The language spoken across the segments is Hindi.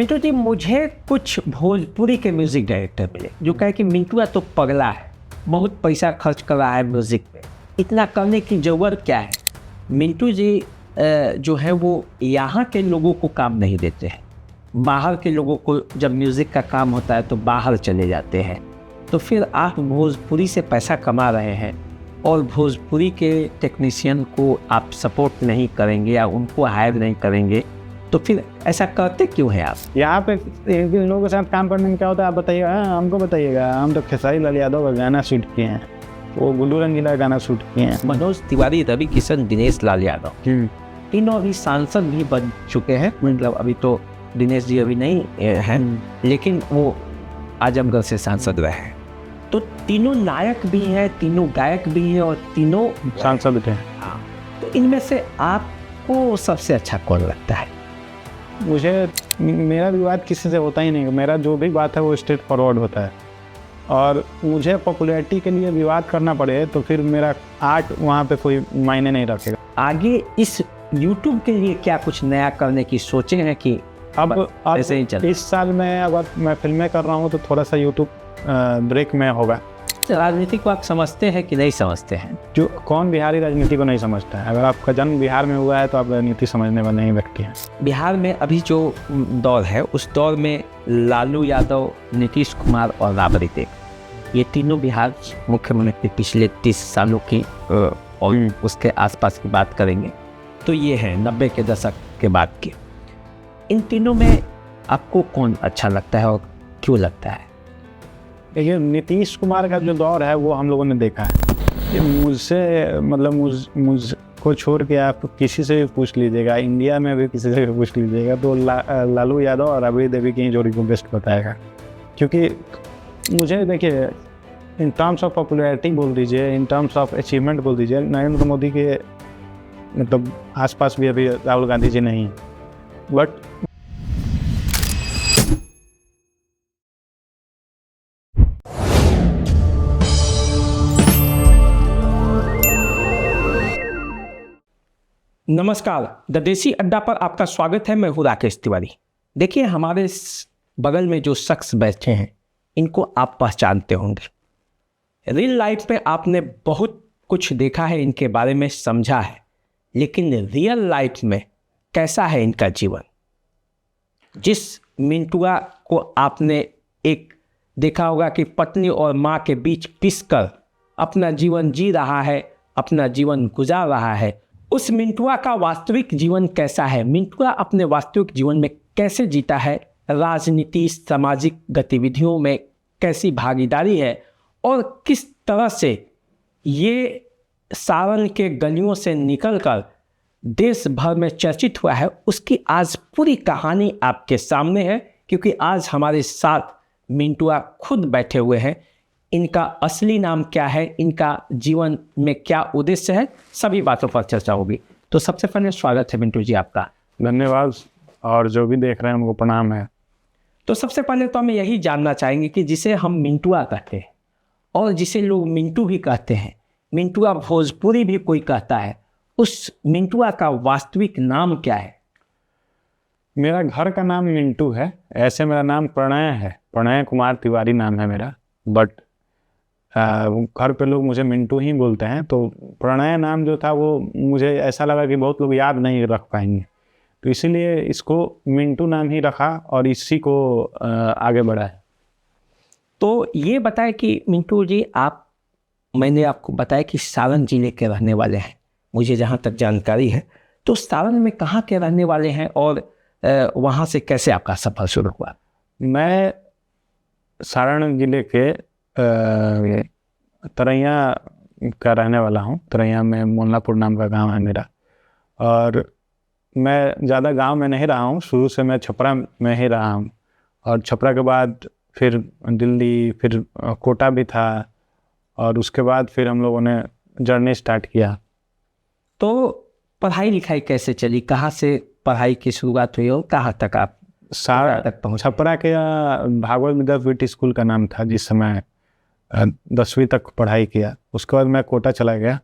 मिंटू जी, मुझे कुछ भोजपुरी के म्यूजिक डायरेक्टर मिले जो कहे कि मिंटू तो पगला है, बहुत पैसा खर्च कर रहा है म्यूजिक पे, इतना करने की ज़रूरत क्या है। मिंटू जी जो है वो यहाँ के लोगों को काम नहीं देते हैं, बाहर के लोगों को जब म्यूज़िक का काम होता है तो बाहर चले जाते हैं। तो फिर आप भोजपुरी से पैसा कमा रहे हैं और भोजपुरी के टेक्नीशियन को आप सपोर्ट नहीं करेंगे या उनको हायर नहीं करेंगे, तो फिर ऐसा करते क्यों है आप? यहाँ पे इन लोगों के साथ काम करने में क्या होता है आप बताइएगा। हमको बताइएगा, हम तो खेसारी लाल यादव का गाना शूट किए हैं, वो गुल्लू रंगीला का गाना शूट किए हैं। मनोज तिवारी, रवि किशन, दिनेश लाल यादव तीनों अभी सांसद भी बन चुके हैं। मतलब अभी तो दिनेश जी अभी नहीं हैं, लेकिन वो आजमगढ़ से सांसद रहे हैं। तो तीनों नायक भी हैं, तीनों गायक भी हैं और तीनों सांसद थे। हाँ, तो इनमें से आपको सबसे अच्छा कौन लगता है? मुझे मेरा विवाद किसी से होता ही नहीं, मेरा जो भी बात है वो स्ट्रेट फॉरवर्ड होता है। और मुझे पॉपुलैरिटी के लिए विवाद करना पड़े तो फिर मेरा आर्ट वहाँ पे कोई मायने नहीं रखेगा। आगे इस यूट्यूब के लिए क्या कुछ नया करने की सोचे हैं कि अब ऐसे ही चल? इस साल में अगर मैं फिल्में कर रहा हूँ तो थोड़ा सा यूट्यूब ब्रेक में होगा। राजनीति को आप समझते हैं कि नहीं समझते हैं? जो कौन बिहारी राजनीति को नहीं समझता है? अगर आपका जन्म बिहार में हुआ है तो आप राजनीति समझने वाले नहीं व्यक्ति हैं। बिहार में अभी जो दौर है उस दौर में लालू यादव, नीतीश कुमार और राबड़ी देवी, ये तीनों बिहार मुख्यमंत्री पिछले 30 सालों की और उसके आसपास की बात करेंगे तो ये है 90 के दशक के बाद की। इन तीनों में आपको कौन अच्छा लगता है और क्यों लगता है? देखिए, नीतीश कुमार का जो दौर है वो हम लोगों ने देखा है। ये मुझसे मतलब मुझको छोड़ के आप किसी से भी पूछ लीजिएगा, इंडिया में भी किसी से भी पूछ लीजिएगा तो लालू यादव और राबड़ी देवी की जोड़ी को बेस्ट बताएगा। क्योंकि मुझे देखिए, इन टर्म्स ऑफ पॉपुलैरिटी बोल दीजिए, इन टर्म्स ऑफ अचीवमेंट बोल दीजिए, नरेंद्र मोदी के मतलब आसपास भी अभी राहुल गांधी जी नहीं हैं। बट नमस्कार, द देसी अड्डा पर आपका स्वागत है। मैं हूँ राकेश तिवारी। देखिए, हमारे बगल में जो शख्स बैठे हैं इनको आप पहचानते होंगे। रियल लाइफ में आपने बहुत कुछ देखा है, इनके बारे में समझा है, लेकिन रियल लाइफ में कैसा है इनका जीवन? जिस मिंटुआ को आपने एक देखा होगा कि पत्नी और माँ के बीच पिसकर अपना जीवन जी रहा है, अपना जीवन गुजार रहा है, उस मिंटुआ का वास्तविक जीवन कैसा है? मिंटुआ अपने वास्तविक जीवन में कैसे जीता है? राजनीति, सामाजिक गतिविधियों में कैसी भागीदारी है और किस तरह से ये सारण के गलियों से निकलकर देश भर में चर्चित हुआ है, उसकी आज पूरी कहानी आपके सामने है। क्योंकि आज हमारे साथ मिंटुआ खुद बैठे हुए हैं। इनका असली नाम क्या है, इनका जीवन में क्या उद्देश्य है, सभी बातों पर चर्चा होगी। तो सबसे पहले स्वागत है मिंटू जी आपका। धन्यवाद, और जो भी देख रहे हैं उनको प्रणाम है। तो सबसे पहले तो हमें यही जानना चाहेंगे कि जिसे हम मिंटुआ कहते हैं और जिसे लोग मिंटू भी कहते हैं, मिंटुआ भोजपुरी भी कोई कहता है, उस मिंटुआ का वास्तविक नाम क्या है? मेरा घर का नाम मिंटू है, ऐसे मेरा नाम प्रणय है, प्रणय कुमार तिवारी नाम है मेरा। बट घर पे लोग मुझे मिंटू ही बोलते हैं। तो प्रणय नाम जो था वो मुझे ऐसा लगा कि बहुत लोग याद नहीं रख पाएंगे, तो इसीलिए इसको मिंटू नाम ही रखा और इसी को आगे बढ़ाया। तो ये बताएं कि मिंटू जी, मैंने आपको बताया कि सारण जिले के रहने वाले हैं, मुझे जहाँ तक जानकारी है। तो सारण में कहाँ के रहने वाले हैं और वहाँ से कैसे आपका सफ़र शुरू हुआ? मैं सारण जिले के तरैया का रहने वाला हूँ। तरैया में मोल्लापुर नाम का गांव है मेरा। और मैं ज़्यादा गांव में नहीं रहा हूँ, शुरू से मैं छपरा में ही रहा हूँ। और छपरा के बाद फिर दिल्ली, फिर कोटा भी था, और उसके बाद फिर हम लोगों ने जर्नी स्टार्ट किया। तो पढ़ाई लिखाई कैसे चली? कहाँ से पढ़ाई की शुरुआत हुई और कहाँ तक आप सारा तक पहुँचे? छपरा के भागवत विद्यापीठ स्कूल का नाम था, जिस समय 10वीं तक पढ़ाई किया। उसके बाद मैं कोटा चला गया,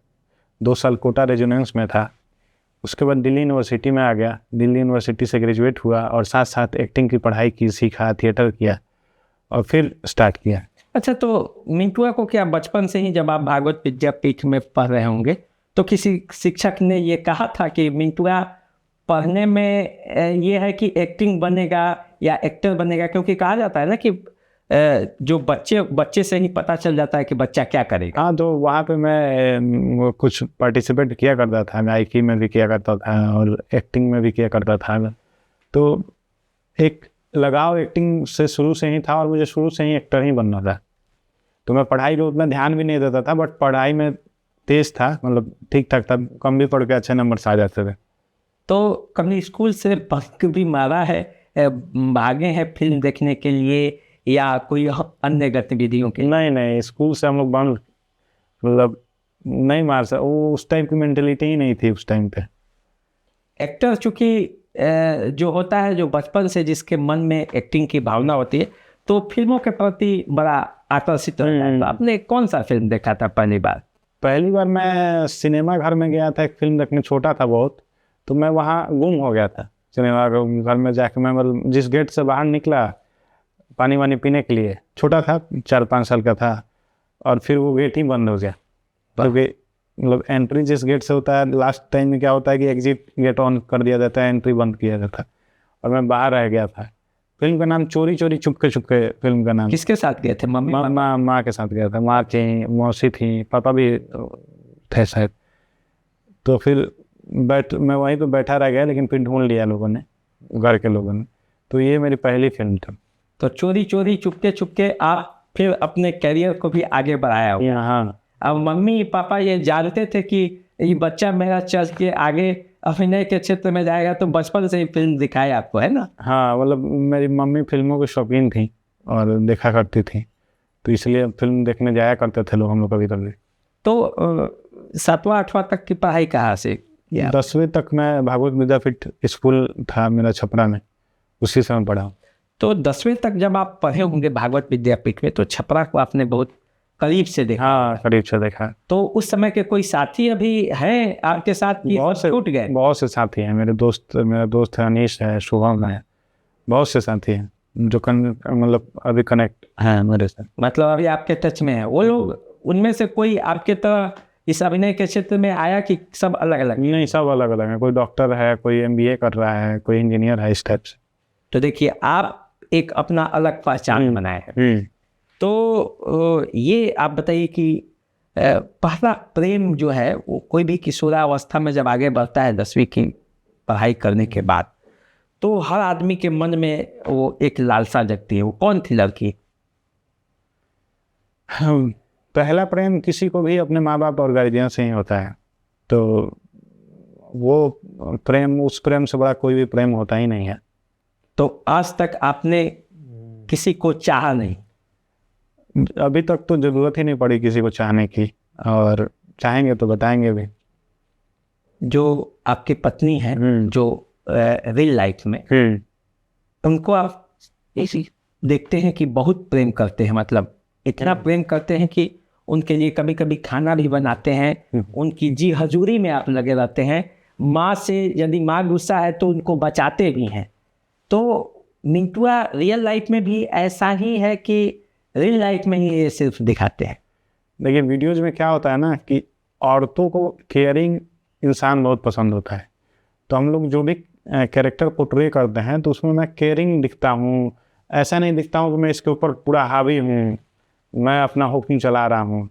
2 साल कोटा रेजिडेंस में था। उसके बाद दिल्ली यूनिवर्सिटी में आ गया, दिल्ली यूनिवर्सिटी से ग्रेजुएट हुआ और साथ साथ एक्टिंग की पढ़ाई की, सीखा, थिएटर किया और फिर स्टार्ट किया। अच्छा, तो मिंटुआ को क्या बचपन से ही जब आप भागवत विद्यापीठ में पढ़ रहे होंगे तो किसी शिक्षक ने ये कहा था कि मिंटुआ पढ़ने में ये है कि एक्टिंग बनेगा या एक्टर बनेगा? क्योंकि कहा जाता है ना कि जो बच्चे से ही पता चल जाता है कि बच्चा क्या करेगा। हाँ, तो वहाँ पे मैं वो कुछ पार्टिसिपेट किया करता था, मैं आईकी में भी किया करता था और एक्टिंग में भी किया करता था। तो एक लगाव एक्टिंग से शुरू से ही था और मुझे शुरू से ही एक्टर ही बनना था। तो मैं पढ़ाई पे उतना ध्यान भी नहीं देता था, बट पढ़ाई में तेज था, मतलब ठीक ठाक था, कम भी पढ़ के अच्छे नंबर आ जाते थे। तो कभी स्कूल से बंक भी मारा है, भागे हैं फिल्म देखने के लिए या कोई अन्य गतिविधियों के? नहीं, स्कूल से हम लोग बंक मतलब नहीं मार सकते, वो उस टाइप की मेंटेलिटी ही नहीं थी उस टाइम पे। एक्टर चूँकि जो होता है, जो बचपन से जिसके मन में एक्टिंग की भावना होती है तो फिल्मों के प्रति बड़ा आकर्षित होता है। तो आपने कौन सा फिल्म देखा था पहली बार? पहली बार मैं सिनेमा घर में गया था एक फिल्म देखने, छोटा था बहुत, तो मैं वहाँ गुम हो गया था सिनेमा घर में जाके। मैं मतलब जिस गेट से बाहर निकला पानी वानी पीने के लिए, छोटा था, 4-5 साल का था, और फिर वो गेट ही बंद हो गया। क्योंकि मतलब एंट्री जिस गेट से होता है, लास्ट टाइम में क्या होता है कि एग्जिट गेट ऑन कर दिया जाता है, एंट्री बंद किया जाता है, और मैं बाहर रह गया था। फिल्म का नाम चोरी चोरी चुपके चुपके फिल्म का नाम। किसके साथ गए थे? मम्मी? माँ के साथ गया था। माँ थी, मौसी थी, पापा भी थे शायद। तो फिर मैं वहीं पे बैठा रह गया, लेकिन फिर ढूंढ लिया लोगों ने, घर के लोगों ने। तो ये मेरी पहली फिल्म थी। तो चोरी चोरी चुपके चुपके आप फिर अपने करियर को भी आगे बढ़ाया हो। हाँ, अब मम्मी पापा ये जानते थे कि ये बच्चा मेरा चल के आगे अभिनय के क्षेत्र में जाएगा, तो बचपन से ही फिल्म दिखाए आपको, है ना? हाँ, मतलब मेरी मम्मी फिल्मों की शौकीन थी और देखा करती थी, तो इसलिए फिल्म देखने जाया करते थे लोग, हम लोग कभी कभी। तो 7वां 8वां तक की पढ़ाई कहाँ से किया? 10वीं तक मैं भागवत विद्यापीठ स्कूल था मेरा छपरा में, उसी से मैं पढ़ा। तो 10वीं तक जब आप पढ़े होंगे भागवत विद्यापीठ में, तो छपरा को आपने बहुत करीब से देखा। हाँ, करीब से देखा। तो उस समय के कोई साथी अभी हैं आपके साथ कि छूट गए? बहुत से साथी हैं मेरा दोस्त है, अनीश है, शुभम है, बहुत से साथी हैं जो मतलब अभी कनेक्ट हैं मेरे से। मतलब अभी आपके टच में है वो लोग? उनमें से कोई आपके तरह इस अभिनय के क्षेत्र में आया कि सब अलग अलग? नहीं, सब अलग अलग है। कोई डॉक्टर है, कोई MBA कर रहा है, कोई इंजीनियर है, इस टाइप से। तो देखिए, आप एक अपना अलग पहचान बनाए हैं। तो ये आप बताइए कि पहला प्रेम जो है वो कोई भी किशोरावस्था में जब आगे बढ़ता है 10वीं की पढ़ाई करने के बाद, तो हर आदमी के मन में वो एक लालसा जगती है। वो कौन थी लड़की? पहला प्रेम किसी को भी अपने माँ बाप और गार्जियन से ही होता है, तो वो प्रेम, उस प्रेम से बड़ा कोई भी प्रेम होता ही नहीं है। तो आज तक आपने किसी को चाहा नहीं? अभी तक तो जरूरत ही नहीं पड़ी किसी को चाहने की, और चाहेंगे तो बताएंगे भी। जो आपकी पत्नी है, जो रियल लाइफ में, उनको आप ऐसी देखते हैं कि बहुत प्रेम करते हैं, मतलब इतना प्रेम करते हैं कि उनके लिए कभी कभी खाना भी बनाते हैं, उनकी जी हजूरी में आप लगे रहते हैं। माँ से यदि माँ गुस्सा है तो उनको बचाते भी हैं। तो मिंटुआ रियल लाइफ में भी ऐसा ही है कि रियल लाइफ में ही ये सिर्फ दिखाते हैं? देखिए, वीडियोज में क्या होता है ना कि औरतों को केयरिंग इंसान बहुत पसंद होता है, तो हम लोग जो भी कैरेक्टर पोर्ट्रे करते हैं तो उसमें मैं केयरिंग दिखता हूँ। ऐसा नहीं दिखता हूँ कि मैं इसके ऊपर पूरा हावी हूँ, मैं अपना हुक्म चला रहा हूँ।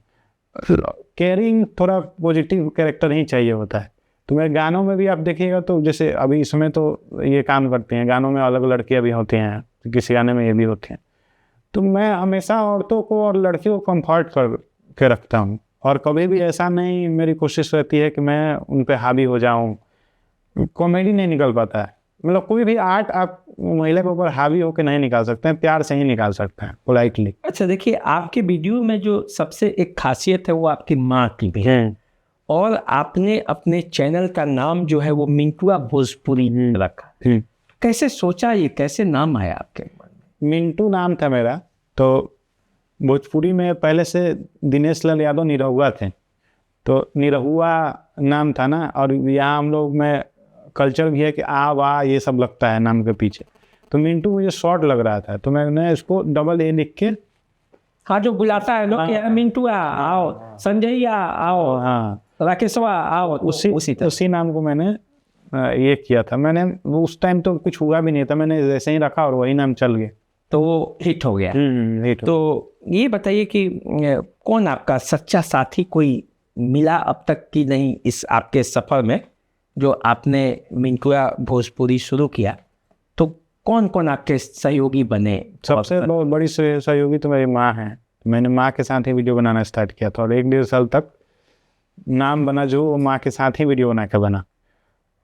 केयरिंग थोड़ा पॉजिटिव कैरेक्टर ही चाहिए होता है। तो मेरे गानों में भी आप देखिएगा, तो जैसे अभी इसमें तो ये काम करते हैं, गानों में अलग लड़कियाँ भी होती हैं, किसी गाने में ये भी होती हैं। तो मैं हमेशा औरतों को और लड़कियों को कंफर्ट कर के रखता हूँ, और कभी भी ऐसा नहीं, मेरी कोशिश रहती है कि मैं उन पे हावी हो जाऊँ। कॉमेडी नहीं निकल पाता है, मतलब कोई भी आर्ट आप महिला के ऊपर हावी होकर नहीं निकाल सकते हैं, प्यार से ही निकाल सकते हैं, पोलाइटली। अच्छा, देखिए, आपके वीडियो में जो सबसे एक खासियत है वो आपकी माँ की भी है, और आपने अपने चैनल का नाम जो है वो मिंटुआ भोजपुरी रखा। कैसे सोचा, ये कैसे नाम आया आपके मन में? मिंटू नाम था मेरा, तो भोजपुरी में पहले से दिनेश लाल यादव निरहुआ थे, तो निरहुआ नाम था ना, और यहाँ हम लोग में कल्चर भी है कि आ वाह ये सब लगता है नाम के पीछे। तो मिंटू मुझे शॉर्ट लग रहा था, तो मैंने इसको डबल ए लिख के, हाँ, जो बुलाता है लोग कि मिंटू आओ, संजय आओ, हाँ राकेशवा आओ, तो उसी नाम को मैंने ये किया था। मैंने उस टाइम तो कुछ हुआ भी नहीं था, मैंने जैसे ही रखा और वही नाम चल गया, तो वो हिट हो गया। हिट हो। तो ये बताइए कि कौन आपका सच्चा साथी कोई मिला अब तक कि नहीं इस आपके सफ़र में, जो आपने मिंटुआ भोजपुरी शुरू किया, तो कौन कौन आपके सहयोगी बने? सबसे बहुत बड़ी सहयोगी तो मेरी माँ है। मैंने माँ के साथ ही वीडियो बनाना स्टार्ट किया था और 1-1.5 साल तक नाम बना जो वो माँ के साथ ही वीडियो बना के बना।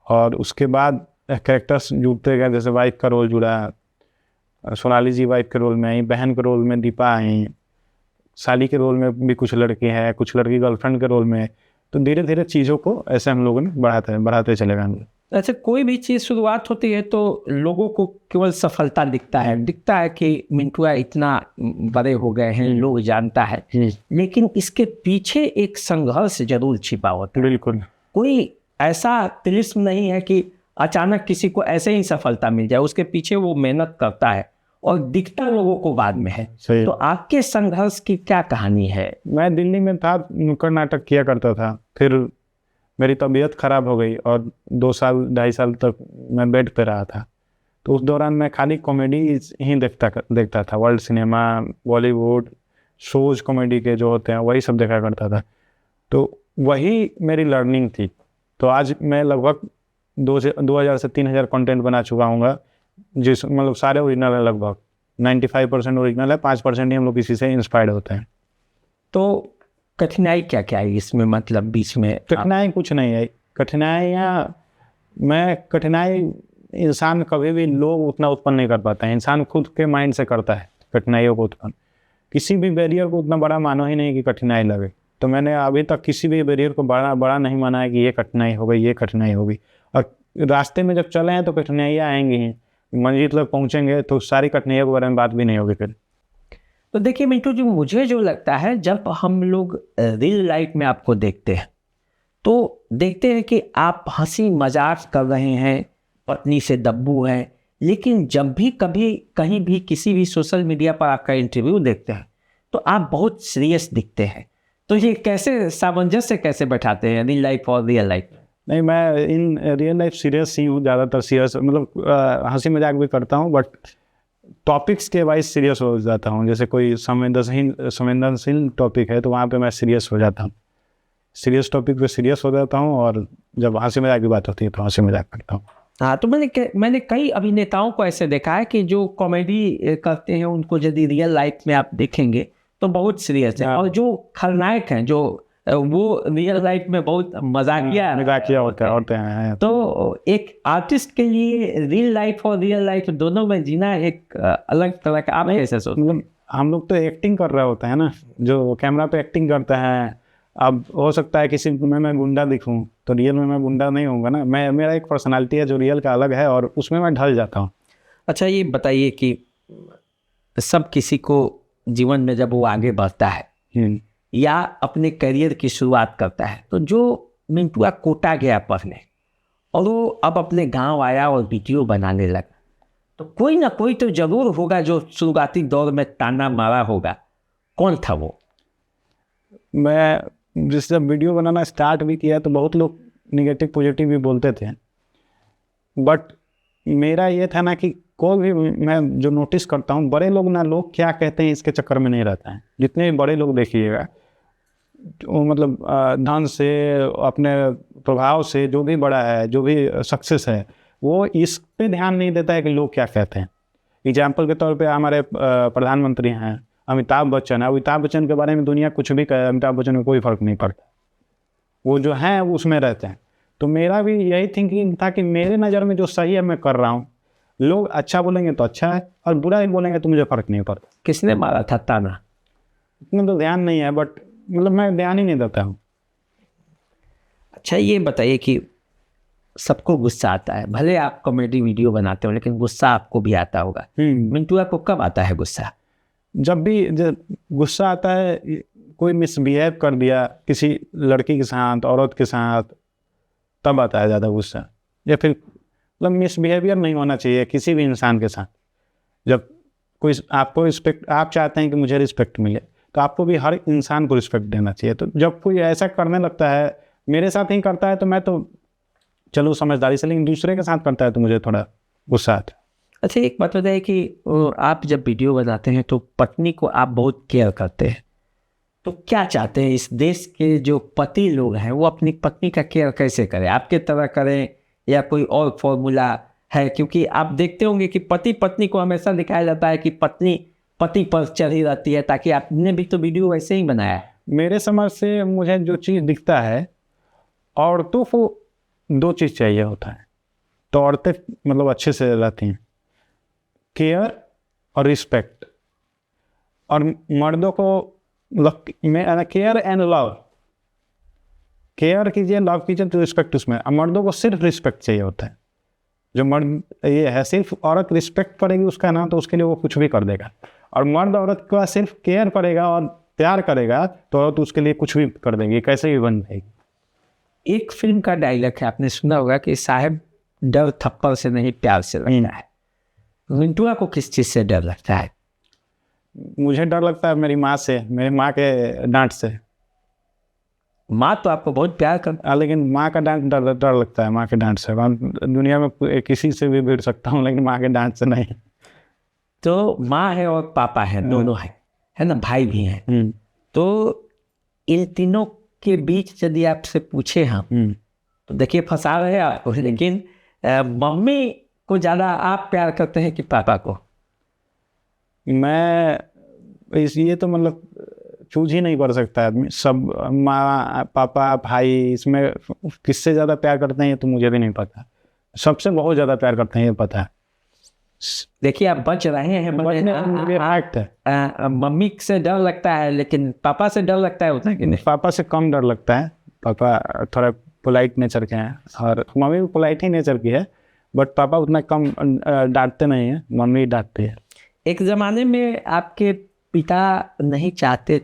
और उसके बाद कैरेक्टर्स जुड़ते गए, जैसे वाइफ का रोल जुड़ा, सोनाली जी वाइफ के रोल में आई, बहन के रोल में दीपा आई, साली के रोल में भी कुछ लड़की है, कुछ लड़की गर्लफ्रेंड के रोल में। तो धीरे धीरे चीज़ों को ऐसे हम लोगों ने बढ़ाते चले गए। अच्छा, कोई भी चीज़ शुरुआत होती है तो लोगों को केवल सफलता दिखता है कि मिंटुआ इतना बड़े हो गए हैं, लोग जानता है, लेकिन इसके पीछे एक संघर्ष जरूर छिपा होता है। बिल्कुल, कोई ऐसा तिलिस्म नहीं है कि अचानक किसी को ऐसे ही सफलता मिल जाए, उसके पीछे वो मेहनत करता है और दिखता लोगों को बाद में है। तो आपके संघर्ष की क्या कहानी है? मैं दिल्ली में था, नुक्कड़ नाटक किया करता था, फिर मेरी तबीयत खराब हो गई और 2-2.5 साल तक मैं बेड पे रहा था। तो उस दौरान मैं खाली कॉमेडी ही देखता था, world cinema, Bollywood shows comedy के जो होते हैं वही सब देखा करता था। तो वही मेरी लर्निंग थी। तो आज मैं लगभग 2000 से 3000 कंटेंट बना चुका हूँ, जिस मतलब सारे ओरिजिनल है, लगभग 95% ओरिजिनल है, 5% ही हम लोग किसी से इंस्पायर्ड होते हैं। तो कठिनाई क्या क्या है इसमें, मतलब बीच में? कठिनाई कुछ नहीं है। कठिनाई इंसान कभी भी लोग उतना उत्पन्न नहीं कर पाता है, इंसान खुद के माइंड से करता है कठिनाइयों को उत्पन्न। किसी भी बैरियर को उतना बड़ा मानो ही नहीं कि कठिनाई लगे। तो मैंने अभी तक किसी भी बैरियर को बड़ा नहीं माना है कि ये कठिनाई हो गई, ये कठिनाई होगी। और रास्ते में जब चले हैं तो कठिनाइयाँ आएंगी ही, मंजिल तक पहुँचेंगे तो सारी कठिनाइयों के बारे में बात भी नहीं होगी फिर। तो देखिए मिंटू जी, मुझे जो लगता है जब हम लोग रियल लाइफ में आपको देखते हैं तो देखते हैं कि आप हंसी मजाक कर रहे हैं, पत्नी से दब्बू हैं, लेकिन जब भी कभी कहीं भी किसी भी सोशल मीडिया पर आपका इंटरव्यू देखते हैं तो आप बहुत सीरियस दिखते हैं। तो ये कैसे सामंजस्य कैसे बैठाते हैं रियल लाइफ और रियल लाइफ? नहीं, मैं इन रियल लाइफ सीरियस ही हूँ, ज़्यादातर सीरियस, मतलब हंसी मजाक भी करता हूँ, बट टॉपिक्स के वाइज सीरियस हो जाता हूँ। जैसे कोई संवेदनशील टॉपिक है तो वहाँ पे मैं सीरियस हो जाता हूँ, सीरियस टॉपिक पे सीरियस हो जाता हूँ, और जब हंसी मजाक की बात होती है तो हंसी मजाक करता हूँ। हाँ, तो मैंने कई अभिनेताओं को ऐसे देखा है कि जो कॉमेडी करते हैं उनको यदि रियल लाइफ में आप देखेंगे तो बहुत सीरियस है, और जो खलनायक हैं जो वो रियल लाइफ में बहुत मजाकिया होते हैं। तो एक आर्टिस्ट के लिए रियल लाइफ और रियल लाइफ दोनों में जीना एक अलग तरह का, आप कैसे सोचते हैं? मतलब हम लोग तो एक्टिंग कर रहे होते हैं ना, जो कैमरा पे एक्टिंग करते हैं। अब हो सकता है किसी में मैं गुंडा दिखूं तो रियल में मैं गुंडा नहीं होऊंगा ना। मेरा एक पर्सनालिटी है जो रियल का अलग है और उसमें मैं ढल जाता हूँ। अच्छा, ये बताइए कि सब किसी को जीवन में जब वो आगे बढ़ता है या अपने करियर की शुरुआत करता है, तो जो मिंटुआ कोटा गया पढ़ने और वो अब अपने गांव आया और वीडियो बनाने लगा, तो कोई ना कोई तो जरूर होगा जो शुरुआती दौर में ताना मारा होगा। कौन था वो? मैं जिस जब वीडियो बनाना स्टार्ट भी किया तो बहुत लोग निगेटिव पॉजिटिव भी बोलते थे, बट मेरा ये था ना कि कोई भी मैं जो नोटिस करता हूँ, बड़े लोग ना लोग क्या कहते हैं इसके चक्कर में नहीं रहता है। जितने भी बड़े लोग देखिएगा, वो मतलब धन से, अपने प्रभाव से, जो भी बड़ा है, जो भी सक्सेस है, वो इस पे ध्यान नहीं देता है कि लोग क्या कहते हैं। एग्जाम्पल के तौर पे हमारे प्रधानमंत्री हैं अमिताभ बच्चन है। अमिताभ बच्चन के बारे में दुनिया कुछ भी कहे, अमिताभ बच्चन में कोई फ़र्क नहीं पड़ता, वो जो हैं वो उसमें रहते हैं। तो मेरा भी यही थिंकिंग था कि मेरे नज़र में जो सही है मैं कर रहा हूँ, लोग अच्छा बोलेंगे तो अच्छा है और बुरा ही बोलेंगे तो मुझे फ़र्क नहीं पड़ता। किसने मारा था ताना? इतना तो ध्यान नहीं है, बट मतलब मैं ध्यान ही नहीं देता हूँ। अच्छा, ये बताइए कि सबको गुस्सा आता है, भले आप कॉमेडी वीडियो बनाते हो लेकिन गुस्सा आपको भी आता होगा। मिंटुआ को कब आता है गुस्सा? जब भी गुस्सा आता है, कोई मिसबिहेव कर दिया किसी लड़की के साथ, औरत के साथ, तब आता है ज़्यादा गुस्सा। या फिर मतलब मिसबिहेवियर नहीं होना चाहिए किसी भी इंसान के साथ। जब कोई आपको रिस्पेक्ट, आप चाहते हैं कि मुझे रिस्पेक्ट मिले, तो आपको भी हर इंसान को रिस्पेक्ट देना चाहिए। तो जब कोई ऐसा करने लगता है, मेरे साथ ही करता है तो मैं तो चलो समझदारी से, लेकिन दूसरे के साथ करता है तो मुझे थोड़ा गुस्सा आता है। अच्छा, एक बात बताइए कि आप जब वीडियो बनाते हैं तो पत्नी को आप बहुत केयर करते हैं, तो क्या चाहते हैं इस देश के जो पति लोग हैं वो अपनी पत्नी का केयर कैसे करें? आपके तरह करें या कोई और फॉर्मूला है? क्योंकि आप देखते होंगे कि पति पत्नी को हमेशा दिखाया जाता है कि पत्नी पति पर चढ़ी रहती है, ताकि आपने भी तो वीडियो वैसे ही बनाया है। मेरे समझ से मुझे जो चीज़ दिखता है, औरतों को 2 चीज़ चाहिए होता है, तो औरतें मतलब अच्छे से रहती हैं, केयर और रिस्पेक्ट। और मर्दों को केयर एंड लव, केयर कीजिए, लव कीजिए, तो रिस्पेक्ट उसमें। और मर्दों को सिर्फ रिस्पेक्ट चाहिए होता है। जो मर्द ये है, सिर्फ औरत रिस्पेक्ट करेगी उसका ना, तो उसके लिए वो कुछ भी कर देगा। और मर्द औरत का सिर्फ केयर करेगा और प्यार करेगा तो औरत उसके लिए कुछ भी कर देगी, कैसे भी बन जाएगी। एक फिल्म का डायलॉग है, आपने सुना होगा कि साहब डर थप्पड़ से नहीं प्यार से लगता है। मिंटुआ को किस चीज़ से डर लगता है? मुझे डर लगता है मेरी माँ से, मेरी माँ के डांट से। माँ तो आपको बहुत प्यार कर, लेकिन माँ का डांट डर लगता है, माँ के डांट से। मैं दुनिया में किसी से भी भिड़ सकता हूँ, लेकिन माँ के डांट से नहीं। तो माँ है और पापा है, दोनों है ना, भाई भी हैं। तो इन तीनों के बीच यदि आपसे पूछे हम, तो देखिए फंसा रहे हैं आपको, लेकिन मम्मी को ज़्यादा आप प्यार करते हैं कि पापा को? मैं ये तो मतलब चूज ही नहीं कर सकता आदमी। सब माँ पापा भाई, इसमें किससे ज़्यादा प्यार करते हैं ये तो मुझे भी नहीं पता। सबसे बहुत ज़्यादा प्यार करते हैं ये पता है। देखिए आप बच रहे हैं, मम्मी से डर लगता है, लेकिन पापा से डर लगता है उतना कि नहीं? पापा से कम डर लगता है। पापा थोड़ा पोलाइट नेचर के हैं और मम्मी भी पोलाइट ही नेचर की है, बट पापा उतना कम डांटते नहीं हैं, मम्मी डांटती है। एक ज़माने में आपके पिता नहीं चाहते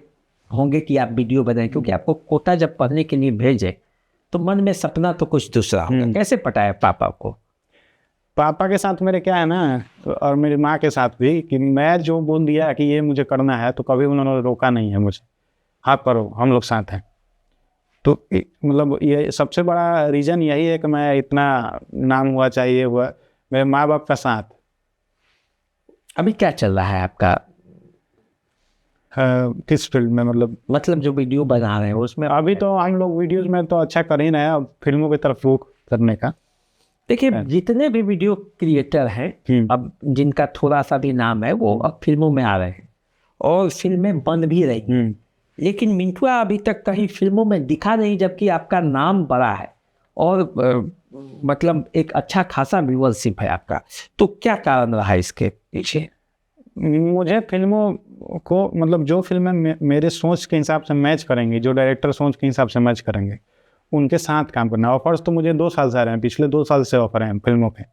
होंगे कि आप वीडियो बनाएं, क्योंकि आपको कोटा जब पढ़ने के लिए भेजे तो मन में सपना तो कुछ दूसरा होगा। कैसे पटाया पापा को? पापा के साथ मेरे क्या है ना, और मेरी माँ के साथ भी, कि मैं जो बोल दिया कि ये मुझे करना है तो कभी उन्होंने रोका नहीं है मुझे। हाँ करो, हम लोग साथ हैं। तो मतलब ये सबसे बड़ा रीज़न यही है कि मैं इतना नाम हुआ, चाहिए हुआ, मेरे माँ बाप का साथ। अभी क्या चल रहा है आपका? किस फील्ड में? मतलब जो वीडियो बना रहे हैं उसमें? अभी तो हम लोग वीडियोस में तो अच्छा कर ही रहे हैं, अब फिल्मों की तरफ रुख करने का। देखिए जितने भी वीडियो क्रिएटर हैं अब, जिनका थोड़ा सा भी नाम है, वो अब फिल्मों में आ रहे हैं और फिल्में बन भी रही हैं। लेकिन मिंटुआ अभी तक कहीं फिल्मों में दिखा नहीं, जबकि आपका नाम बड़ा है और मतलब एक अच्छा खासा व्यूअरशिप है आपका। तो क्या कारण रहा इसके पीछे? मुझे फिल्मों को मतलब जो फिल्में मेरे सोच के हिसाब से मैच करेंगी, जो डायरेक्टर सोच के हिसाब से मैच करेंगे, उनके साथ काम करना। ऑफर्स तो मुझे 2 साल से आ रहे हैं, पिछले 2 साल से ऑफर हैं फिल्मों के।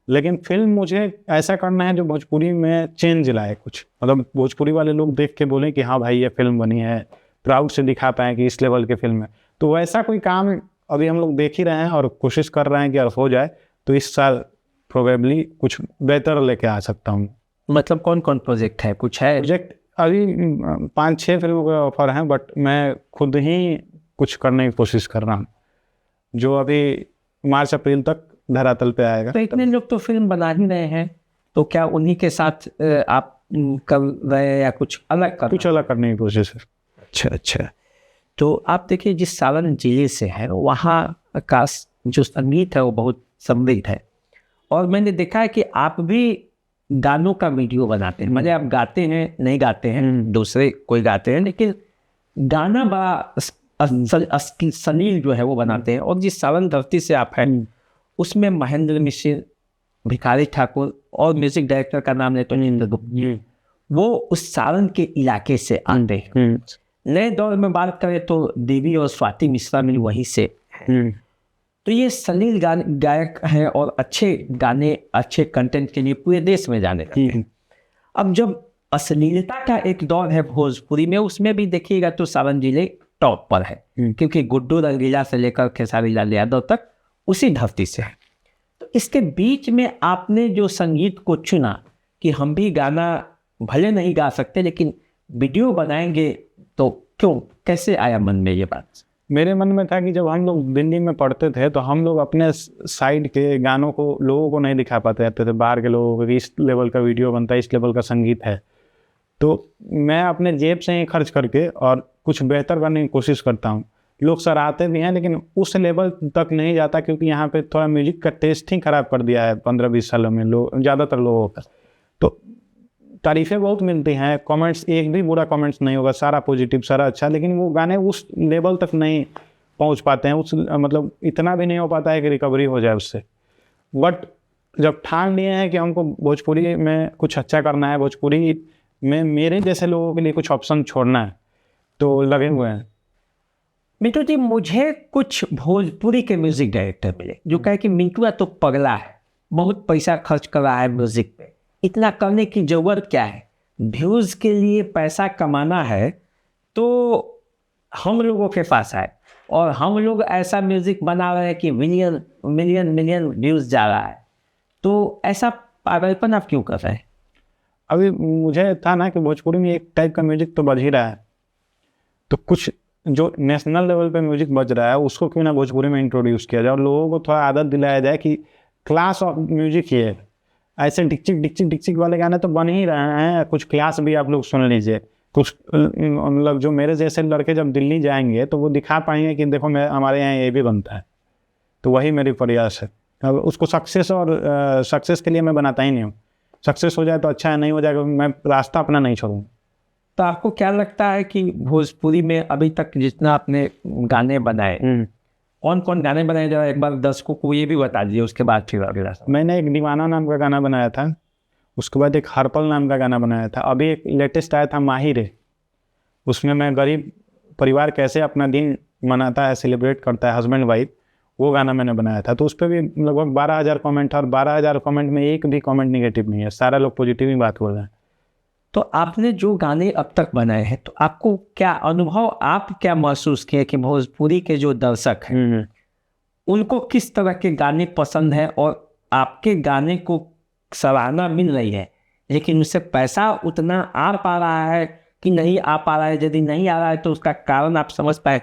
लेकिन फिल्म मुझे ऐसा करना है जो भोजपुरी में चेंज लाए कुछ, मतलब भोजपुरी वाले लोग देख के बोलें कि हाँ भाई ये फिल्म बनी है, प्राउड से दिखा पाएँ कि इस लेवल की फिल्म है। तो वैसा कोई काम अभी हम लोग देख ही रहे हैं और कोशिश कर रहे हैं कि अगर हो जाए तो इस साल प्रोबेबली कुछ बेहतर लेके आ सकता हूँ। मतलब कौन कौन प्रोजेक्ट है? कुछ है प्रोजेक्ट? अभी 5-6 फिल्मों के ऑफर हैं, बट मैं खुद ही कुछ करने की कोशिश कर रहा हूँ, जो अभी मार्च अप्रैल तक धरातल पे आएगा। तो इतने लोग तो फिल्म बना ही रहे हैं, तो क्या उन्हीं के साथ आप कर रहे हैं या कुछ अलग करने की कोशिश है? अच्छा। तो आप देखिए, जिस सालन जिले से है वहाँ का जो संगीत है वो बहुत समृद्ध है, और मैंने देखा है कि आप भी गानों का वीडियो बनाते हैं। मतलब आप गाते हैं, नहीं गाते हैं, दूसरे कोई गाते हैं, लेकिन गाना बड़ा सलील जो है वो बनाते हैं। और जिस सावन धरती से आप हैं उसमें महेंद्र मिश्र, भिखारी ठाकुर और म्यूजिक डायरेक्टर का नाम लेते हैं, वो उस सावन के इलाके से आते हैं। नए दौर में बात करें तो देवी और स्वाति मिश्रा भी वहीं से हैं। तो ये सलील गायक हैं और अच्छे गाने, अच्छे कंटेंट के लिए पूरे देश में जाने जाते हैं। अब जब अश्लीलता का एक दौर है भोजपुरी में, उसमें भी देखिएगा तो सावन जिले टॉप पर है, क्योंकि गुड्डू रंगीला से लेकर खेसारी लाल यादव तक उसी धरती से है। इसके बीच में आपने जो संगीत को चुना कि हम भी गाना भले नहीं गा सकते लेकिन वीडियो बनाएंगे, तो क्यों, कैसे आया मन में ये बात? मेरे मन में था कि जब हम लोग दिल्ली में पढ़ते थे तो हम लोग अपने साइड के गानों को लोगों को नहीं दिखा पाते रहते थे, बाहर के लोगों को, इस लेवल का वीडियो बनता है, इस लेवल का संगीत है। तो मैं अपने जेब से ही खर्च करके और कुछ बेहतर करने की कोशिश करता हूँ। लोग सराहते भी हैं लेकिन उस लेवल तक नहीं जाता, क्योंकि यहाँ पे थोड़ा म्यूजिक का टेस्ट ही खराब कर दिया है 15-20 सालों में ज़्यादातर लोगों का। तो तारीफ़ें बहुत मिलती हैं, कमेंट्स, एक भी बुरा कमेंट्स नहीं होगा, सारा पॉजिटिव, सारा अच्छा, लेकिन वो गाने उस लेवल तक नहीं पहुंच पाते हैं, उस मतलब इतना भी नहीं हो पाता है कि रिकवरी हो जाए उससे। बट जब ठान लिए हैं कि हमको भोजपुरी में कुछ अच्छा करना है, भोजपुरी में मेरे जैसे लोगों के लिए कुछ ऑप्शन छोड़ना है, तो लगे हुए हैं। मिंटू जी, मुझे कुछ भोजपुरी के म्यूजिक डायरेक्टर मिले जो कहे कि मिंटू तो पगला है, बहुत पैसा खर्च कर रहा है म्यूजिक पे, इतना करने की ज़रूरत क्या है, व्यूज़ के लिए पैसा कमाना है तो हम लोगों के पास आए और हम लोग ऐसा म्यूज़िक बना रहे हैं कि मिलियन मिलियन मिलियन व्यूज़ जा रहा है, तो ऐसा पागलपन आप क्यों कर रहे हैं? अभी मुझे था ना कि भोजपुरी में एक टाइप का म्यूजिक तो बज ही रहा है, तो कुछ जो नेशनल लेवल पे म्यूजिक बज रहा है उसको क्यों ना भोजपुरी में इंट्रोड्यूस किया जाए और लोगों को थोड़ा आदत दिलाया जाए कि क्लास ऑफ म्यूजिक ये है। ऐसे डिक्चिक डिक्चिक डिक्चिक वाले गाने तो बन ही रहे हैं, कुछ क्लास भी आप लोग सुन लीजिए। कुछ मतलब जो मेरे जैसे लड़के जब दिल्ली जाएंगे तो वो दिखा पाएंगे कि देखो मैं हमारे यहाँ ये भी बनता है, तो वही मेरी प्रयास है। अब उसको सक्सेस और सक्सेस के लिए मैं बनाता ही नहीं हूँ, सक्सेस हो जाए तो अच्छा है, नहीं हो जाएगा मैं रास्ता अपना नहीं छोड़ूँगा। तो आपको क्या लगता है कि भोजपुरी में अभी तक जितना आपने गाने बनाए, कौन कौन गाने बनाए, जरा एक बार दर्शकों को ये भी बता दीजिए, उसके बाद फिर अगला सवाल। मैंने एक दीवाना नाम का गाना बनाया था, उसके बाद एक हरपल नाम का गाना बनाया था, अभी एक लेटेस्ट आया था माहिर, उसमें मैं गरीब परिवार कैसे अपना दिन मनाता है, सेलिब्रेट करता है हस्बैंड वाइफ, वो गाना मैंने बनाया था। तो उस पर भी लगभग 12,000 कमेंट, और 12,000 कमेंट में एक भी कमेंट निगेटिव नहीं है, सारा लोग पॉजिटिव ही बात बोल रहे हैं। तो आपने जो गाने अब तक बनाए हैं, तो आपको क्या अनुभव, आप क्या महसूस किए कि भोजपुरी के जो दर्शक हैं उनको किस तरह के गाने पसंद है और आपके गाने को सराहना मिल रही है, लेकिन उससे पैसा उतना आ पा रहा है कि नहीं आ पा रहा है? यदि नहीं आ रहा है तो उसका कारण आप समझ पाए?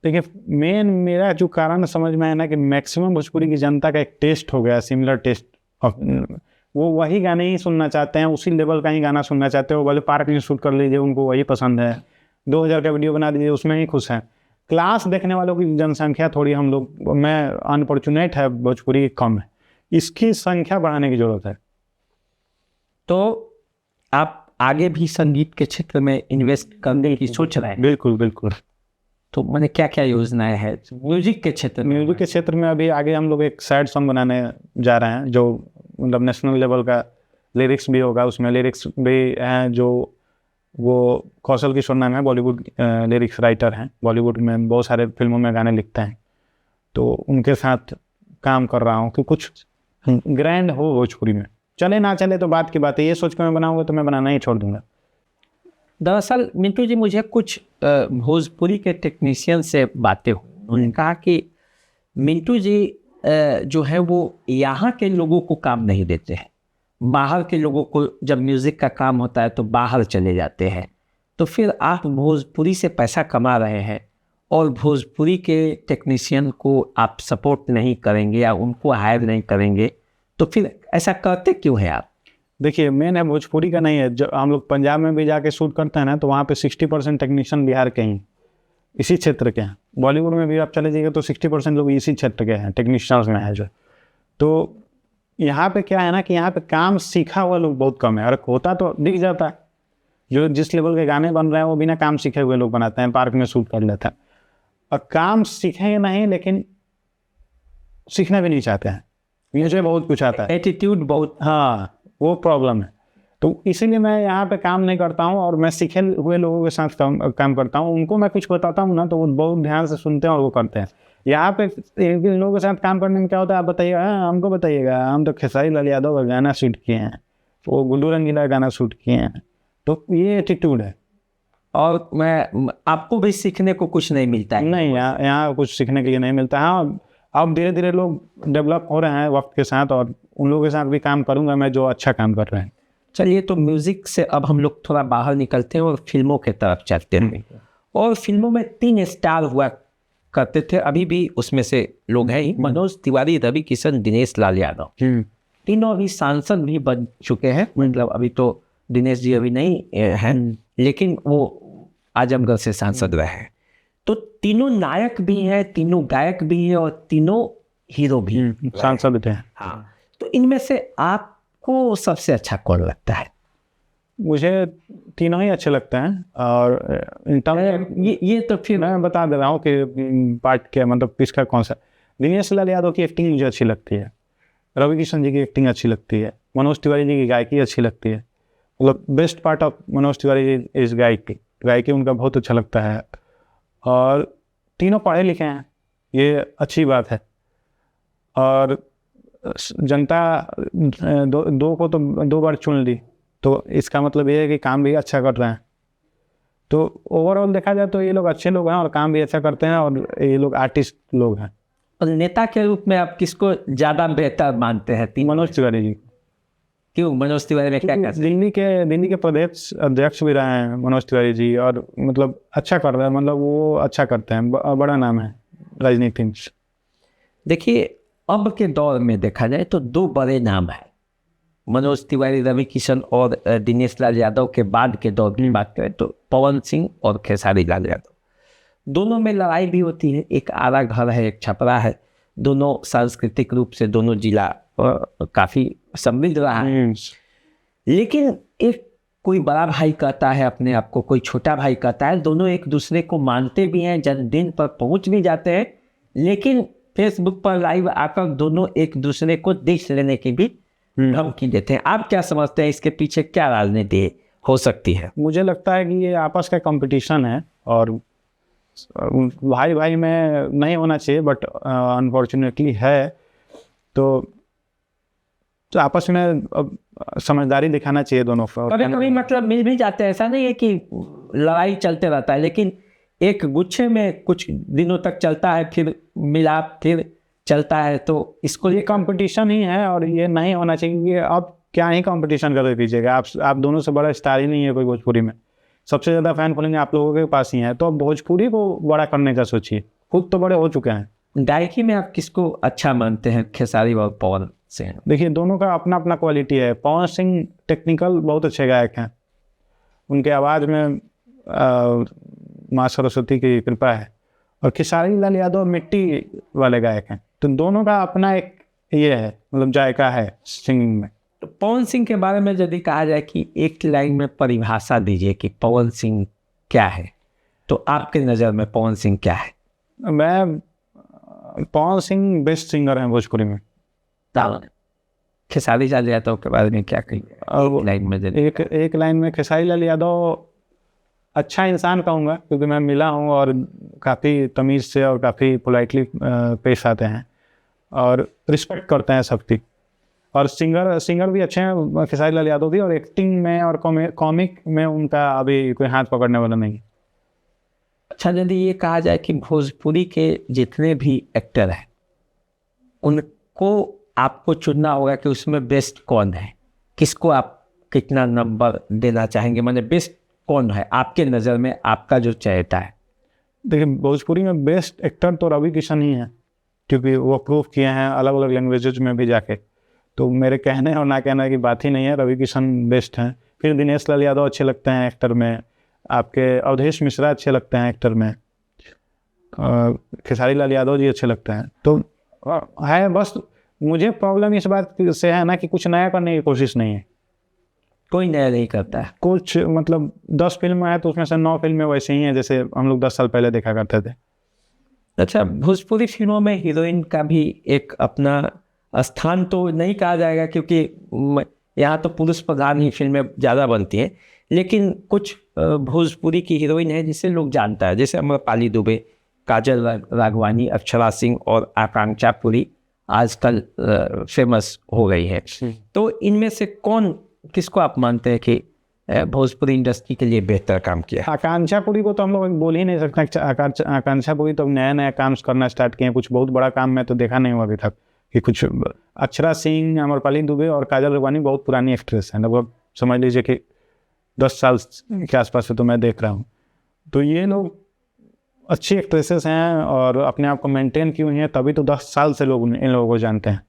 देखिए, मेरा जो कारण समझ में आया ना कि मैक्सिमम भोजपुरी की जनता का एक टेस्ट हो गया, सिमिलर टेस्ट, वो वही गाने ही सुनना चाहते हैं, उसी लेवल का ही गाना सुनना चाहते हैं। वो बोले पार्क में शूट कर लीजिए, उनको वही पसंद है, 2000 का वीडियो बना दीजिए, उसमें ही खुश हैं। क्लास देखने वालों की जनसंख्या थोड़ी हम लोग मैं अनफॉर्चुनेट है, भोजपुरी कम है, इसकी संख्या बढ़ाने की जरूरत है। तो आप आगे भी संगीत के क्षेत्र में इन्वेस्ट करने की सोच रहे हैं? बिल्कुल बिल्कुल। तो मैंने क्या क्या योजनाएं हैं म्यूजिक के क्षेत्र में? म्यूजिक के क्षेत्र में अभी आगे हम लोग एक सैड सॉन्ग बनाने जा रहे हैं, जो मतलब नेशनल लेवल का लिरिक्स भी होगा, उसमें लिरिक्स भी हैं जो वो कौशल किशोर नाम है, बॉलीवुड लिरिक्स राइटर हैं, बॉलीवुड में बहुत सारे फिल्मों में गाने लिखते हैं, तो उनके साथ काम कर रहा हूँ कि कुछ ग्रैंड हो भोजपुरी में। चले ना चले तो बात की बात है, ये सोच कर मैं बनाऊँगा तो मैं बनाना ही छोड़ दूँगा। दरअसल मिंटू जी, मुझे कुछ भोजपुरी के टेक्नीशियन से बातें हुई, उन्होंने कहा कि मिंटू जी जो है वो यहाँ के लोगों को काम नहीं देते हैं, बाहर के लोगों को जब म्यूज़िक का काम होता है तो बाहर चले जाते हैं। तो फिर आप भोजपुरी से पैसा कमा रहे हैं और भोजपुरी के टेक्नीशियन को आप सपोर्ट नहीं करेंगे या उनको हायर नहीं करेंगे, तो फिर ऐसा करते क्यों हैं आप? देखिए, मेन है भोजपुरी का नहीं है, जब हम लोग पंजाब में भी जाके शूट करते हैं ना, तो वहाँ पे 60% टेक्नीशियन बिहार के हैं, इसी क्षेत्र के हैं। बॉलीवुड में भी आप चले जाइएगा तो 60% लोग इसी क्षेत्र के हैं, टेक्नीशियंस में है जो। तो यहाँ पे क्या है ना कि यहाँ पे काम सीखा हुआ लोग बहुत कम है, और होता तो दिख जाता है, जो जिस लेवल के गाने बन रहे हैं वो बिना काम सीखे हुए लोग बनाते हैं, पार्क में शूट कर लेते हैं, और काम सीखेंगे नहीं, लेकिन सीखना भी नहीं चाहते हैं, मुझे बहुत कुछ आता है, एटीट्यूड बहुत, हाँ वो प्रॉब्लम है। तो इसीलिए मैं यहाँ पे काम नहीं करता हूँ, और मैं सीखे हुए लोगों के साथ काम करता हूँ। उनको मैं कुछ बताता हूँ ना तो वो बहुत ध्यान से सुनते हैं और वो करते हैं। यहाँ पे इन लोगों के साथ काम करने में क्या होता है आप बताइएगा? हमको बताइएगा, हम तो खेसारी लाल यादव का गाना शूट किए हैं, वो गुड्डू रंगीला का गाना शूट किए हैं, तो ये एटीट्यूड है। और मैं आपको भी सीखने को कुछ नहीं मिलता है? नहीं, यहाँ कुछ सीखने के लिए नहीं मिलता है। हाँ, अब धीरे धीरे लोग डेवलप हो रहे हैं वक्त के साथ, और उन लोगों के साथ भी काम करूँगा मैं जो अच्छा काम कर रहे हैं। चलिए, तो म्यूजिक से अब हम लोग थोड़ा बाहर निकलते हैं और फिल्मों के तरफ चलते हैं। और फिल्मों में 3 स्टार हुआ करते थे, अभी भी उसमें से लोग हैं ही, मनोज तिवारी, रवि किशन, दिनेश लाल यादव। तीनों अभी सांसद भी बन चुके हैं, मतलब अभी तो दिनेश जी अभी नहीं हैं, लेकिन वो आजमगढ़ से सांसद रहे हैं। तो तीनों नायक भी हैं, तीनों गायक भी हैं और तीनों हीरो भी सांसद थे। हाँ, तो इनमें से आपको सबसे अच्छा कौन लगता है? मुझे तीनों ही अच्छे लगते हैं, और इन टर्म ये तो फिर मैं बता दे रहा हूँ कि पार्ट क्या मतलब किसका कौन सा। दिनेश लाल यादव की एक्टिंग मुझे अच्छी लगती है, रवि किशन जी की एक्टिंग अच्छी लगती है, मनोज तिवारी जी की गायकी अच्छी लगती है। मतलब best part of Manoj Tiwari ji इस गायकी उनका बहुत अच्छा लगता है। और तीनों पढ़े लिखे हैं, ये अच्छी बात है। और जनता दो को तो 2 बार चुन ली, तो इसका मतलब ये है कि काम भी अच्छा कर रहे हैं। तो ओवरऑल देखा जाए तो ये लोग अच्छे लोग हैं और काम भी अच्छा करते हैं, और ये लोग आर्टिस्ट लोग हैं। और नेता के रूप में आप किसको ज़्यादा बेहतर मानते हैं? मनोज तिवारी जी। क्यों मनोज तिवारी ने क्या कर? दिल्ली के प्रदेश अध्यक्ष भी रहे हैं मनोज तिवारी जी, और मतलब अच्छा कर रहे हैं, मतलब वो अच्छा करते हैं, बड़ा नाम है राजनीति में। देखिए, अब के दौर में देखा जाए तो 2 बड़े नाम हैं, मनोज तिवारी, रवि किशन और दिनेश लाल यादव के बाद के दौर की बात करें तो पवन सिंह और खेसारी लाल यादव। दोनों में लड़ाई भी होती है, एक आरा घर है, एक छपरा है। दोनों सांस्कृतिक रूप से दोनों जिला काफ़ी समृद्ध रहा है। लेकिन एक कोई बड़ा भाई कहता है अपने आप को, कोई छोटा भाई कहता है, दोनों एक दूसरे को मानते भी हैं, जन्मदिन पर पहुंच भी जाते हैं, लेकिन फेसबुक पर लाइव आकर दोनों एक दूसरे को देख लेने की भी धमकी देते हैं। आप क्या समझते हैं, इसके पीछे क्या राजनीति हो सकती है? मुझे लगता है कि ये आपस का कंपटीशन है, और भाई भाई में नहीं होना चाहिए, बट अनफॉर्चुनेटली है। तो आपस में समझदारी दिखाना चाहिए दोनों को। कभी कभी मतलब मिल भी जाते हैं, ऐसा नहीं है कि लड़ाई चलते रहता है, लेकिन एक गुच्छे में कुछ दिनों तक चलता है, फिर मिलाप फिर चलता है। तो इसको ये कंपटीशन ही है, और ये नहीं होना चाहिए। ये आप क्या ही कंपटीशन कर दीजिएगा, आप दोनों से बड़ा स्टार ही नहीं है कोई भोजपुरी में। सबसे ज़्यादा फैन फॉलोइंग आप लोगों के पास ही है, तो अब भोजपुरी को बड़ा करने का सोचिए, खुद तो बड़े हो चुके हैं। गायकी में आप किसको अच्छा मानते हैं, खेसारी और पवन सिंह? देखिए, दोनों का अपना अपना क्वालिटी है। पवन सिंह टेक्निकल बहुत अच्छे गायक हैं, उनके आवाज़ में माँ सरस्वती की कृपा है। और खेसारी लाल यादव मिट्टी वाले गायक हैं। तो दोनों का अपना एक ये है, मतलब जायका है सिंगिंग में। तो पवन सिंह के बारे में यदि कहा जाए कि एक लाइन में परिभाषा दीजिए कि पवन सिंह क्या है, तो आपके नज़र में पवन सिंह क्या है? पवन सिंह बेस्ट सिंगर हैं भोजपुरी में। खेसारी लाल यादव के बारे में क्या कहिए? और लाइन में एक लाइन में खेसारी लाल यादव अच्छा इंसान कहूँगा, क्योंकि मैं मिला हूँ, और काफ़ी तमीज़ से और काफ़ी पोलाइटली पेश आते हैं, और रिस्पेक्ट करते हैं सबकी। और सिंगर भी अच्छे हैं खेसारी लाल यादव भी, और एक्टिंग में और कॉमिक में उनका अभी कोई हाथ पकड़ने वाला नहीं। अच्छा, यदि ये कहा जाए कि भोजपुरी के जितने भी एक्टर हैं, उनको आपको चुनना होगा कि उसमें बेस्ट कौन है, किसको आप कितना नंबर देना चाहेंगे? माने बेस्ट कौन है आपके नज़र में, आपका जो चहेता है? देखिए, भोजपुरी में बेस्ट एक्टर तो रवि किशन ही है, क्योंकि वो प्रूव किए हैं अलग अलग लैंग्वेजेज में भी जाके। तो मेरे कहने और ना कहने की बात ही नहीं है, रवि किशन बेस्ट हैं। फिर दिनेश लाल यादव अच्छे लगते हैं एक्टर में, आपके अवधेश मिश्रा अच्छे लगते हैं एक्टर में, खेसारी लाल यादव जी अच्छे लगते हैं। तो है, बस मुझे प्रॉब्लम इस बात से है ना कि कुछ नया करने की कोशिश नहीं है। कोई नया नहीं करता है। कुछ मतलब 10 फिल्म आए तो उसमें से 9 फिल्में वैसे ही हैं जैसे हम लोग 10 साल पहले देखा करते थे। अच्छा, भोजपुरी फिल्मों में हीरोइन का भी एक अपना स्थान तो नहीं कहा जाएगा, क्योंकि यहाँ तो पुरुष प्रधान ही फिल्में ज़्यादा बनती हैं, लेकिन कुछ भोजपुरी की हीरोइन है जिसे लोग जानता है, जैसे अम्रपाली दुबे, काजल राघवानी, अक्षरा सिंह और आकांक्षा पुरी आजकल फेमस हो गई है। तो इनमें से किसको आप मानते हैं कि भोजपुरी इंडस्ट्री के लिए बेहतर काम किया। आकांक्षा पुरी को तो हम लोग बोल ही नहीं सकते। आकांक्षा पुरी तो नया नया काम करना स्टार्ट किए हैं, कुछ बहुत बड़ा काम मैं तो देखा नहीं हूँ अभी तक कि कुछ। अक्षरा सिंह, अमरपाली दुबे और काजल राघवानी बहुत पुरानी एक्ट्रेस हैं, लगभग समझ लीजिए कि 10 साल के आसपास से तो मैं देख रहा हूँ। तो ये लोग अच्छी एक्ट्रेसेस हैं और अपने आप को मेंटेन की हुई हैं, तभी तो 10 साल से लोग इन लोगों को जानते हैं।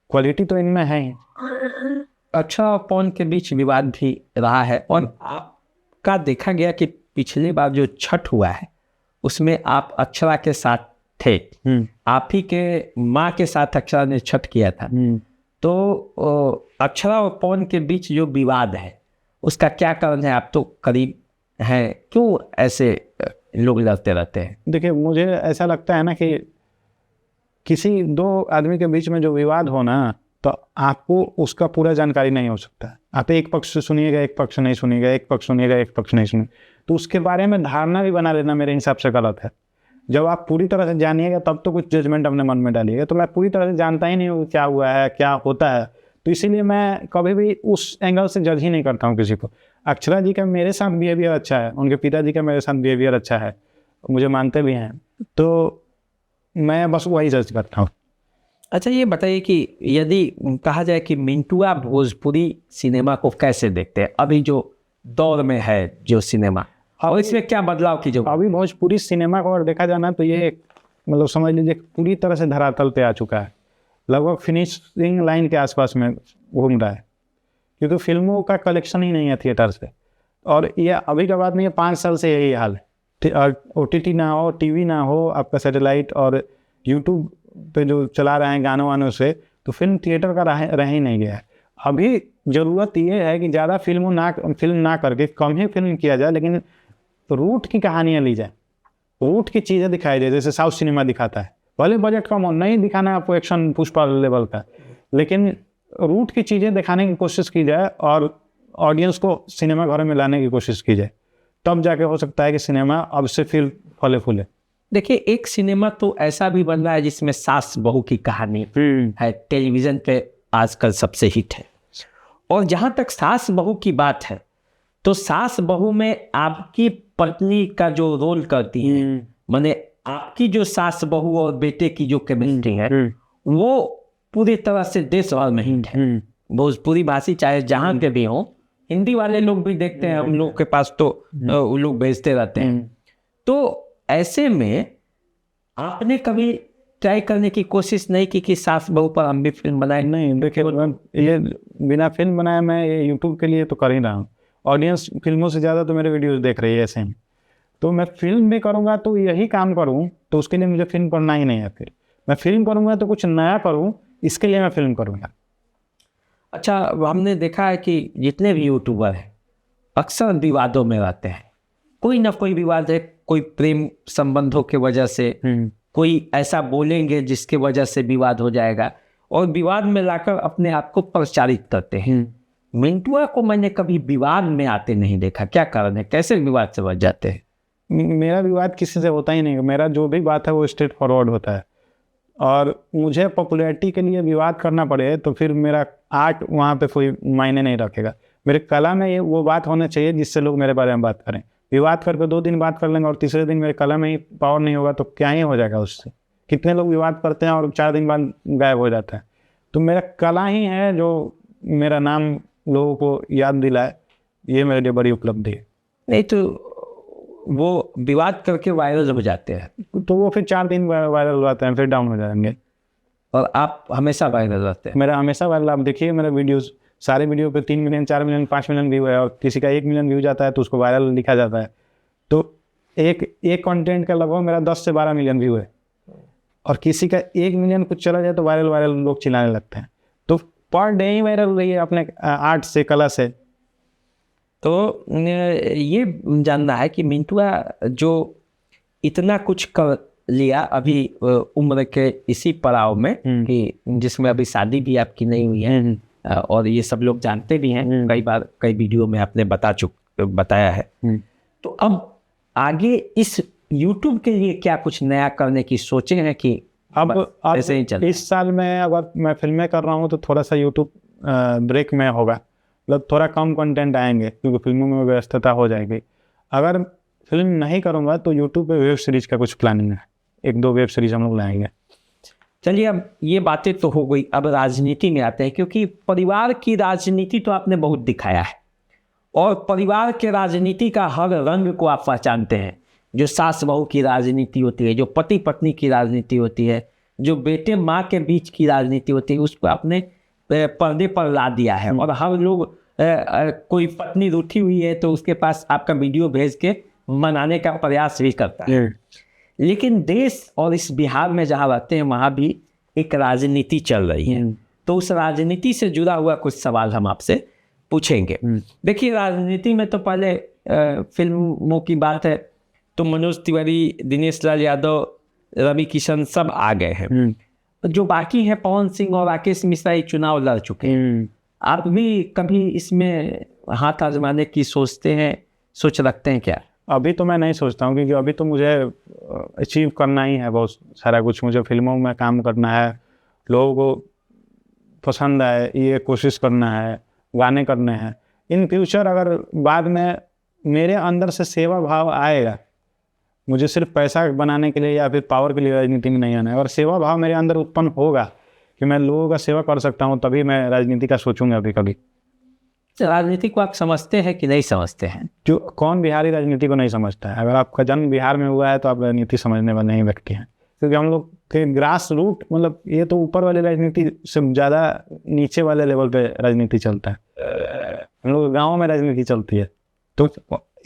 क्वालिटी तो इनमें है ही। अक्षरा और पवन के बीच विवाद भी रहा है और आपका देखा गया कि पिछली बार जो छठ हुआ है उसमें आप अक्षरा के साथ थे। आप ही के माँ के साथ अक्षरा ने छठ किया था। तो अक्षरा और पवन के बीच जो विवाद है उसका क्या कारण है? आप तो करीब हैं, क्यों ऐसे लोग लड़ते रहते हैं? देखिए, मुझे ऐसा लगता है ना कि किसी दो आदमी के बीच में जो विवाद हो ना, तो आपको उसका पूरा जानकारी नहीं हो सकता। आप एक पक्ष से सुनिएगा, एक पक्ष नहीं सुनिएगा, एक पक्ष सुनिएगा, एक पक्ष नहीं सुनिएगा, तो उसके बारे में धारणा भी बना लेना मेरे हिसाब से गलत है। जब आप पूरी तरह से जानिएगा तब तो कुछ जजमेंट अपने मन में डालिएगा। तो मैं पूरी तरह से जानता ही नहीं हूँ क्या हुआ है, क्या होता है, तो इसीलिए मैं कभी भी उस एंगल से जज ही नहीं करता हूँ किसी को। अक्षरा जी का मेरे साथ बिहेवियर अच्छा है, उनके पिताजी का मेरे साथ बिहेवियर अच्छा है, मुझे मानते भी हैं, तो मैं बस वही जज करता हूँ। अच्छा, ये बताइए कि यदि कहा जाए कि मिंटुआ भोजपुरी सिनेमा को कैसे देखते हैं अभी जो दौर में है जो सिनेमा, और इसमें क्या बदलाव की जरूरत? अभी भोजपुरी सिनेमा को अगर देखा जाना तो ये मतलब समझ लीजिए पूरी तरह से धरातल पे आ चुका है, लगभग फिनिशिंग लाइन के आसपास में घूम रहा है, क्योंकि फिल्मों का कलेक्शन ही नहीं है थिएटर से। और ये अभी का बात नहीं है, 5 साल से यही हाल है। OTT ना हो, टीवी ना हो, आपका सैटेलाइट और यूट्यूब पे जो चला रहे हैं गानों वानों से, तो फिल्म थिएटर का रह ही नहीं गया है। अभी ज़रूरत ये है कि ज़्यादा फिल्म ना करके कम ही फिल्म किया जाए, लेकिन रूट की कहानियाँ ली जाए, रूट की चीज़ें दिखाई जाए, जैसे साउथ सिनेमा दिखाता है। भले बजट कम हो, नहीं दिखाना आपको एक्शन पुष्पा लेवल का, लेकिन रूट की चीज़ें दिखाने की कोशिश की जाए और ऑडियंस को सिनेमा घर में लाने की कोशिश की जाए, तब जाके हो सकता है कि सिनेमा अब से फिर फले फूले। देखिए, एक सिनेमा तो ऐसा भी बन रहा है जिसमें सास बहू की कहानी है, टेलीविज़न पे आजकल सबसे हिट है। और जहाँ तक सास बहू की बात है, तो सास बहू में आपकी पत्नी का जो रोल करती है, माने आपकी जो सास बहू और बेटे की जो केमिस्ट्री है, वो पूरी तरह से देश भर में हिट है। भोजपुरी भाषी चाहे जहाँ के भी हों, हिंदी वाले लोग भी देखते हैं, हम लोग के पास तो वो लोग भेजते रहते हैं। तो ऐसे में आपने कभी ट्राई करने की कोशिश नहीं की कि सास बहू पर हम भी फिल्म बनाए? नहीं, देखिए, ये बिना फिल्म बनाए मैं ये यूट्यूब के लिए तो कर ही रहा हूँ। ऑडियंस फिल्मों से ज़्यादा तो मेरे वीडियोस देख रही है ऐसे ही, तो मैं फिल्म भी करूँगा तो यही काम करूँ, तो उसके लिए मुझे फिल्म करना ही नहीं है। फिर मैं फिल्म करूँगा तो कुछ नया करूँ, इसके लिए मैं फिल्म करूँगा। अच्छा, हमने देखा है कि जितने भी यूट्यूबर हैं अक्सर विवादों में रहते हैं। कोई ना कोई विवाद है, कोई प्रेम संबंधों की वजह से, कोई ऐसा बोलेंगे जिसके वजह से विवाद हो जाएगा, और विवाद में लाकर अपने आप को प्रचारित करते हैं। मिंटुआ को मैंने कभी विवाद में आते नहीं देखा, क्या कारण है? कैसे विवाद से बच जाते हैं? मेरा विवाद किसी से होता ही नहीं, मेरा जो भी बात है वो स्ट्रेट फॉरवर्ड होता है। और मुझे पॉपुलैरिटी के लिए विवाद करना पड़े तो फिर मेरा आर्ट वहाँ पे कोई मायने नहीं रखेगा। मेरे कला में ये वो बात होना चाहिए जिससे लोग मेरे बारे में बात करें। विवाद करके 2 दिन बात कर लेंगे और तीसरे दिन मेरे कला में ही पावर नहीं होगा तो क्या ही हो जाएगा उससे। कितने लोग विवाद करते हैं और 4 दिन बाद गायब हो जाता है। तो मेरा कला ही है जो मेरा नाम लोगों को याद दिलाए, ये मेरे लिए बड़ी उपलब्धि है। नहीं तो वो विवाद करके वायरल हो जाते हैं, तो वो फिर 4 दिन वायरल हो जाते हैं, फिर डाउन हो जाएंगे। और आप हमेशा वायरल रहते हैं। मेरा हमेशा वायरल, आप देखिए मेरे वीडियोस, सारे वीडियो पे 3 मिलियन 4 मिलियन 5 मिलियन व्यू है, और किसी का 1 मिलियन व्यू जाता है तो उसको वायरल लिखा जाता है। तो एक कंटेंट का लगभग मेरा 10 से 12 मिलियन व्यू है, और किसी का 1 मिलियन कुछ चला जाए तो वायरल लोग चिल्लाने लगते हैं। तो पर डे ही वायरल रही है अपने आर्ट से, कला से। तो ये जानना है कि मिंटुआ जो इतना कुछ कर लिया अभी उम्र के इसी पड़ाव में, कि जिसमें अभी शादी भी आपकी नहीं हुई है, और ये सब लोग जानते भी हैं, कई बार कई वीडियो में आपने बताया है। तो अब आगे इस YouTube के लिए क्या कुछ नया करने की सोचे हैं कि अब ऐसे ही चल? इस साल में अगर मैं फिल्में कर रहा हूँ तो थोड़ा सा YouTube ब्रेक में होगा, मतलब थोड़ा कम कंटेंट आएंगे क्योंकि फिल्मों में व्यस्तता हो जाएगी। अगर फिल्म नहीं करूँगा तो यूट्यूब पे वेब सीरीज का कुछ प्लानिंग है, 1-2 वेब सीरीज हम लोग लाएंगे। चलिए, अब ये बातें तो हो गई, अब राजनीति में आते हैं, क्योंकि परिवार की राजनीति तो आपने बहुत दिखाया है और परिवार के राजनीति का हर रंग को आप पहचानते हैं। जो सास बहू की राजनीति होती है, जो पति पत्नी की राजनीति होती है, जो बेटे माँ के बीच की राजनीति होती है, उसको आपने पर्दे पर ला दिया है। और हर लोग कोई पत्नी रूठी हुई है तो उसके पास आपका वीडियो भेज के मनाने का प्रयास भी करता है। लेकिन देश और इस बिहार में जहाँ रहते हैं वहाँ भी एक राजनीति चल रही है, तो उस राजनीति से जुड़ा हुआ कुछ सवाल हम आपसे पूछेंगे। देखिए, राजनीति में तो पहले फिल्मों की बात है तो मनोज तिवारी, दिनेश लाल यादव, रवि किशन सब आ गए हैं। जो बाकी हैं, पवन सिंह और राकेश मिश्रा, ये चुनाव लड़ चुके हैं। आप भी कभी इसमें हाथ आजमाने की सोच रखते हैं क्या? अभी तो मैं नहीं सोचता हूँ, क्योंकि अभी तो मुझे अचीव करना ही है बहुत सारा कुछ। मुझे फिल्मों में काम करना है, लोगों को पसंद आए ये कोशिश करना है, गाने करने हैं। इन फ्यूचर अगर बाद में मेरे अंदर से सेवा भाव आएगा, मुझे सिर्फ पैसा बनाने के लिए या फिर पावर के लिए राजनीति में नहीं आना है, और सेवा भाव मेरे अंदर उत्पन्न होगा कि मैं लोगों का सेवा कर सकता हूँ, तभी मैं राजनीति का सोचूंगा अभी कभी। राजनीति को आप समझते हैं कि नहीं समझते हैं? जो कौन बिहारी राजनीति को नहीं समझता है? अगर आपका जन्म बिहार में हुआ है तो आप राजनीति समझने वाले नहीं व्यक्ति हैं, क्योंकि हम लोग के ग्रास रूट, मतलब ये तो ऊपर वाले राजनीति से ज़्यादा नीचे वाले लेवल पे राजनीति चलता है। हम लोग गाँव में राजनीति चलती है, तो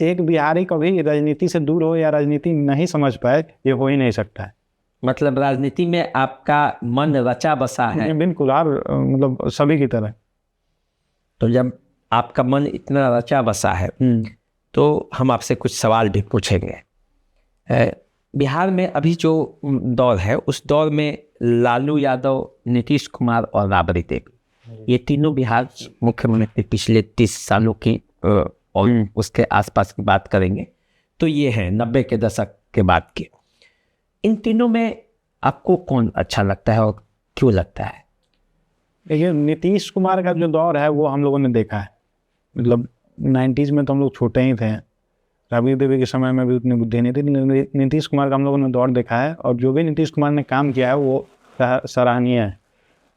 एक बिहारी कभी राजनीति से दूर हो या राजनीति नहीं समझ पाए, ये हो ही नहीं सकता है। मतलब राजनीति में आपका मन रचा बसा है? बिल्कुल, मतलब सभी की तरह। तो जब आपका मन इतना रचा बसा है तो हम आपसे कुछ सवाल भी पूछेंगे। बिहार में अभी जो दौर है, उस दौर में लालू यादव, नीतीश कुमार और राबड़ी देवी, ये तीनों बिहार मुख्यमंत्री पिछले 30 सालों की और उसके आसपास की बात करेंगे तो ये हैं 90 के दशक के बाद के। इन तीनों में आपको कौन अच्छा लगता है और क्यों लगता है? देखिए, नीतीश कुमार का जो दौर है वो हम लोगों ने देखा है। मतलब 90s में तो हम लोग छोटे ही थे, राबड़ी देवी के समय में भी उतनी बुद्धि नहीं थी। नीतीश कुमार का हम लोगों ने दौर देखा है, और जो भी नीतीश कुमार ने काम किया है वो सराहनीय है।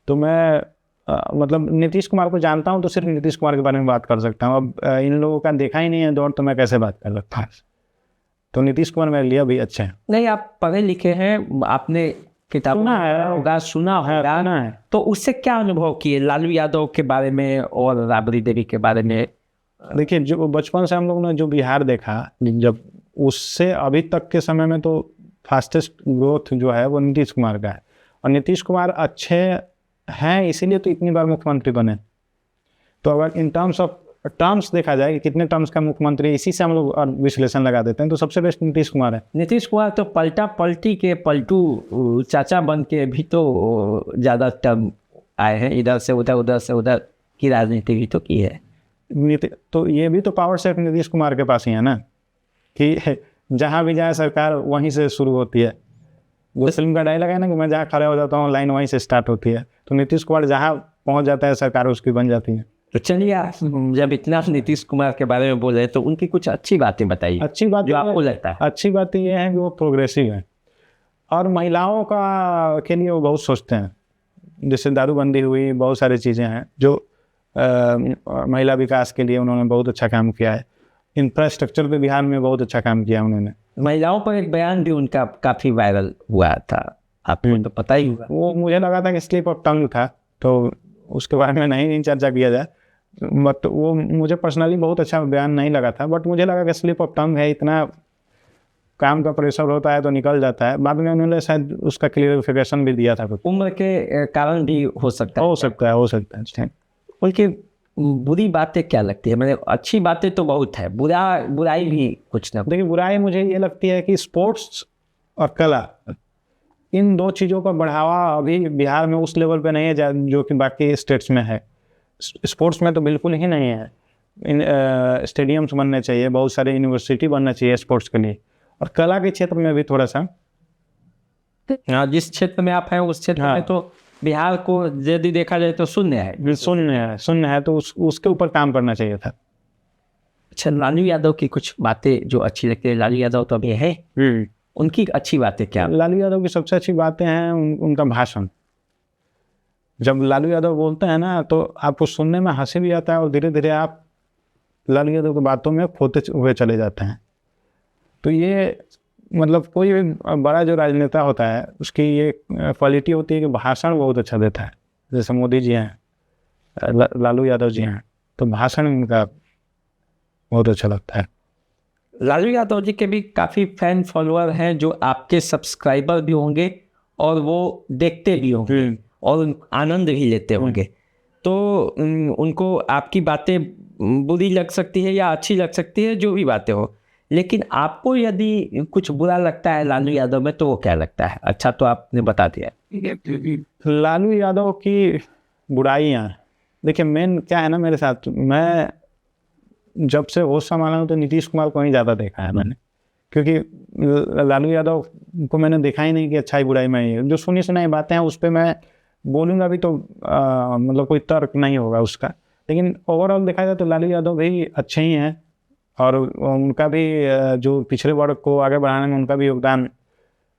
तो मैं मतलब नीतीश कुमार को जानता हूँ तो सिर्फ नीतीश कुमार के बारे में बात कर सकता हूँ। अब इन लोगों का देखा ही नहीं है दौर, तो मैं कैसे बात कर सकता हूँ? तो नीतीश कुमार मेरे लिए भी अच्छे हैं। नहीं, आप पढ़े लिखे हैं, आपने किताब सुना है, तो उससे क्या अनुभव किए लालू यादव के बारे में और राबड़ी देवी के बारे में? देखिए, जो बचपन से हम लोगों ने जो बिहार देखा, जब उससे अभी तक के समय में तो फास्टेस्ट ग्रोथ जो है वो नीतीश कुमार का है। और नीतीश कुमार अच्छे हैं, इसीलिए तो इतनी बार मुख्यमंत्री बने। तो अगर इन टर्म्स देखा जाए कि कितने टर्म्स का मुख्यमंत्री, इसी से हम लोग विश्लेषण लगा देते हैं, तो सबसे बेस्ट नीतीश कुमार है। नीतीश कुमार तो पलटी के पलटू चाचा बन के भी तो ज़्यादा टर्म आए हैं, इधर से उधर की राजनीति भी तो की है। तो ये भी तो पावर सेट नीतीश कुमार के पास ही है ना, कि जहाँ भी जाए सरकार वहीं से शुरू होती है। वो फिल्म का डायलॉग है ना कि मैं जहाँ खड़ा हो जाता हूँ लाइन वहीं से स्टार्ट होती है। तो नीतीश कुमार जहाँ पहुँच जाता है सरकार उसकी बन जाती है। तो चलिए, आप जब इतना नीतीश कुमार के बारे में बोल रहे हैं तो उनकी कुछ अच्छी बातें बताइए। अच्छी बात जो आपको लगता है? अच्छी बात ये है कि वो प्रोग्रेसिव है और महिलाओं का के लिए वो बहुत सोचते हैं। जैसे दारूबंदी हुई, बहुत सारी चीज़ें हैं जो महिला विकास के लिए उन्होंने बहुत अच्छा काम किया है। इंफ्रास्ट्रक्चर पे बिहार में बहुत अच्छा काम किया उन्होंने। महिलाओं पर एक बयान भी उनका काफ़ी वायरल हुआ था, आपको तो पता ही होगा। वो मुझे लगा था कि स्लिप ऑफ टंग था, तो उसके बारे में नहीं चर्चा किया जाए। बट वो मुझे पर्सनली बहुत अच्छा बयान नहीं लगा था, बट मुझे लगा कि स्लिप ऑफ टंग है, इतना काम का प्रेशर होता है तो निकल जाता है। बाद में उन्होंने शायद उसका क्लियरिफिकेशन भी दिया था। उम्र के कारण भी हो सकता है। उनकी बुरी बातें क्या लगती है? मतलब अच्छी बातें तो बहुत है, बुराई भी कुछ ना। देखिए, बुराई मुझे ये लगती है कि स्पोर्ट्स और कला, इन दो चीज़ों का बढ़ावा अभी बिहार में उस लेवल पे नहीं है जो कि बाकी स्टेट्स में है। स्पोर्ट्स में तो बिल्कुल ही नहीं है। इन स्टेडियम्स बनने चाहिए, बहुत सारे यूनिवर्सिटी बनना चाहिए स्पोर्ट्स के लिए, और कला के क्षेत्र में भी थोड़ा सा। हाँ, जिस क्षेत्र में आप हैं उस क्षेत्र में तो बिहार को यदि देखा जाए तो शून्य है। शून्य है तो उसके ऊपर काम करना चाहिए था। अच्छा, लालू यादव की कुछ बातें जो अच्छी लगती है, लालू यादव तो अभी है, उनकी अच्छी बातें क्या? लालू यादव की सबसे अच्छी बातें हैं उनका भाषण। जब लालू यादव बोलते हैं ना तो आपको सुनने में हंसी भी आता है और धीरे धीरे आप लालू यादव की बातों में खोते हुए चले जाते हैं। तो ये मतलब कोई भी बड़ा जो राजनेता होता है उसकी ये क्वालिटी होती है कि भाषण बहुत अच्छा देता है। जैसे मोदी जी हैं, लालू यादव जी हैं, तो भाषण उनका बहुत अच्छा लगता है। लालू यादव जी के भी काफ़ी फैन फॉलोअर हैं जो आपके सब्सक्राइबर भी होंगे और वो देखते भी होंगे और आनंद भी लेते होंगे। तो उनको आपकी बातें बुरी लग सकती है या अच्छी लग सकती है, जो भी बातें हो, लेकिन आपको यदि कुछ बुरा लगता है लालू यादव में तो वो क्या लगता है? अच्छा तो आपने बता दिया। लालू यादव की बुराइयाँ देखिए, मेन क्या है ना, मेरे साथ मैं जब से होश संभाला हूँ तो नीतीश कुमार को ही ज़्यादा देखा है मैंने, क्योंकि लालू यादव को मैंने देखा ही नहीं कि अच्छाई बुराई में ही जो सुनी सुनाई बातें हैं उस पर मैं बोलूँगा भी तो मतलब कोई तर्क नहीं होगा उसका। लेकिन ओवरऑल देखा जाए तो लालू यादव भी अच्छे ही हैं और उनका भी जो पिछड़े वर्ग को आगे बढ़ाने में उनका भी योगदान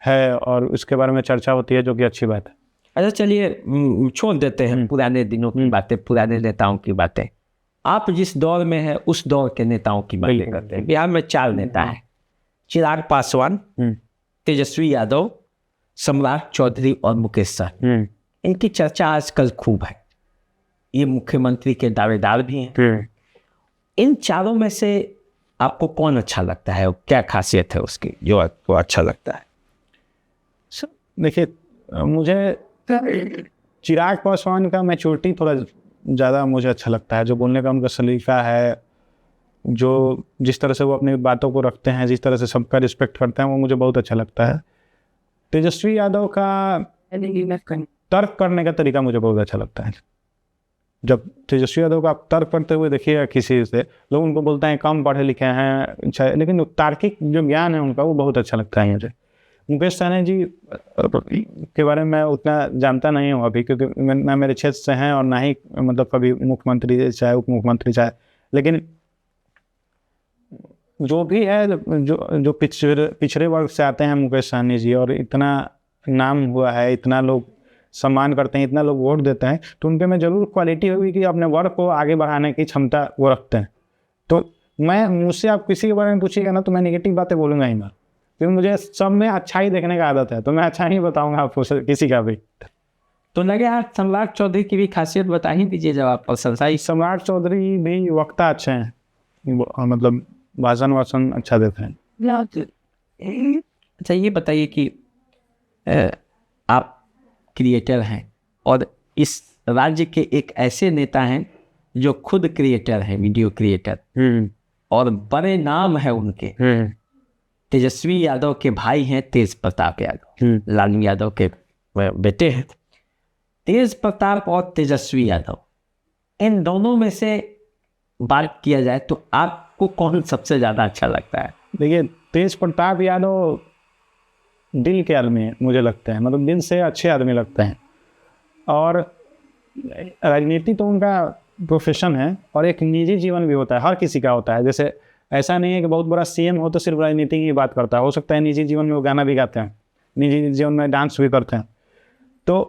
है और उसके बारे में चर्चा होती है, जो कि अच्छी बात है। अच्छा चलिए छोड़ देते हैं पुराने दिनों की बातें, पुराने नेताओं की बातें। आप जिस दौर में हैं उस दौर के नेताओं की बातें करते हैं। बिहार में 4 नेता हैं, चिराग पासवान, तेजस्वी यादव, सम्राट चौधरी और मुकेश सहनी। इनकी चर्चा आजकल खूब है, ये मुख्यमंत्री के दावेदार भी हैं। इन चारों में से आपको कौन अच्छा लगता है और क्या खासियत है उसकी जो आपको अच्छा लगता है? देखिए, मुझे चिराग पासवान का मैच्योरिटी थोड़ा ज़्यादा मुझे अच्छा लगता है। जो बोलने का उनका सलीका है, जो जिस तरह से वो अपनी बातों को रखते हैं, जिस तरह से सबका रिस्पेक्ट करते हैं, वो मुझे बहुत अच्छा लगता है। तेजस्वी यादव का तर्क करने का तरीका मुझे बहुत अच्छा लगता है। जब तेजस्वी यादव का आप तर्क करते हुए देखिएगा किसी से, लोग उनको बोलते हैं कम पढ़े लिखे हैं, अच्छा, लेकिन तार्किक जो ज्ञान है उनका वो बहुत अच्छा लगता है मुझे। मुकेश सहनी जी के बारे में उतना जानता नहीं हूँ अभी, क्योंकि ना मेरे क्षेत्र से हैं और ना ही मतलब कभी मुख्यमंत्री चाहे उप मुख्यमंत्री चाहे, लेकिन जो भी है, जो पिछड़े वर्ग से आते हैं मुकेश सहनी जी, और इतना नाम हुआ है, इतना लोग सम्मान करते हैं, इतना लोग वोट देते हैं, तो उनके में जरूर क्वालिटी होगी कि अपने वर्ग को आगे बढ़ाने की क्षमता वो रखते हैं। तो मैं मुझसे आप किसी के बारे में पूछिएगा ना तो मैं नेगेटिव बातें बोलूँगा ही ना, क्योंकि मुझे सब में अच्छा ही देखने का आदत है, तो मैं अच्छा ही बताऊँगा आपको किसी का भी। तो लगे आप सम्राट चौधरी की भी खासियत बता ही दीजिए जब आप प्रशंसा। सम्राट चौधरी भी वक्ता अच्छे हैं, मतलब भाषण अच्छा देते हैं। अच्छा ये बताइए कि आप क्रिएटर हैं और इस राज्य के एक ऐसे नेता हैं जो खुद क्रिएटर हैं, वीडियो क्रिएटर, और बड़े नाम है उनके। तेजस्वी यादव के भाई हैं तेज प्रताप यादव, लालू यादव के बेटे हैं। तेज प्रताप और तेजस्वी यादव, इन दोनों में से बात किया जाए तो आपको कौन सबसे ज़्यादा अच्छा लगता है? देखिए, तेज प्रताप यादव दिल के आदमी हैं मुझे लगता है, मतलब दिल से अच्छे आदमी लगते हैं, और राजनीति तो उनका प्रोफेशन है और एक निजी जीवन भी होता है, हर किसी का होता है। जैसे ऐसा नहीं है कि बहुत बड़ा सीएम हो तो सिर्फ राजनीति की बात करता है, हो सकता है निजी जीवन में वो गाना भी गाते हैं, निजी जीवन में डांस भी करते हैं। तो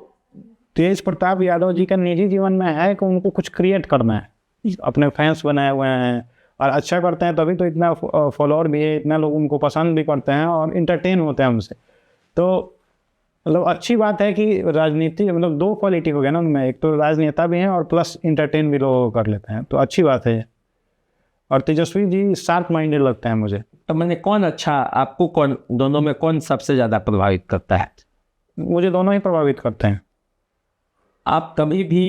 तेज प्रताप यादव जी का निजी जीवन में है कि उनको कुछ क्रिएट करना है, अपने फैंस बनाए हुए हैं और अच्छा करते हैं, तभी तो इतना फॉलोअर भी है, इतना लोग उनको पसंद भी करते हैं और इंटरटेन होते हैं उनसे। तो मतलब अच्छी बात है कि राजनीति मतलब 2 क्वालिटी हो गया ना उनमें, एक तो राजनेता भी हैं और प्लस इंटरटेन भी लोग कर लेते हैं, तो अच्छी बात है। और तेजस्वी जी शार्प माइंडेड लगते हैं मुझे। तो मैंने कौन अच्छा, आपको कौन, दोनों में कौन सबसे ज़्यादा प्रभावित करता है? मुझे दोनों ही प्रभावित करते हैं। आप कभी भी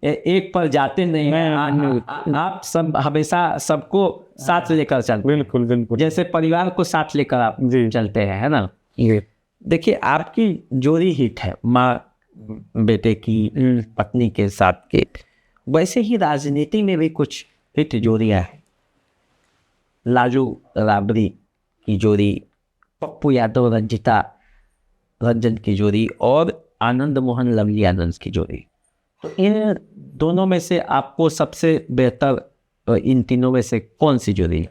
एक पर जाते नहीं हैं, आप सब हमेशा सबको साथ लेकर चलते हैं। बिल्कुल बिल्कुल, जैसे परिवार को साथ लेकर आप चलते हैं, है ना? देखिए आपकी जोड़ी हिट है, माँ बेटे की पत्नी के साथ के, वैसे ही राजनीति में भी कुछ हिट जोड़ियाँ हैं। लालू राबड़ी की जोड़ी, पप्पू यादव रंजिता रंजन की जोड़ी, और आनंद मोहन लवली आनंद की जोड़ी। तो इन दोनों में से आपको सबसे बेहतर इन तीनों में से कौन सी जोड़ी है?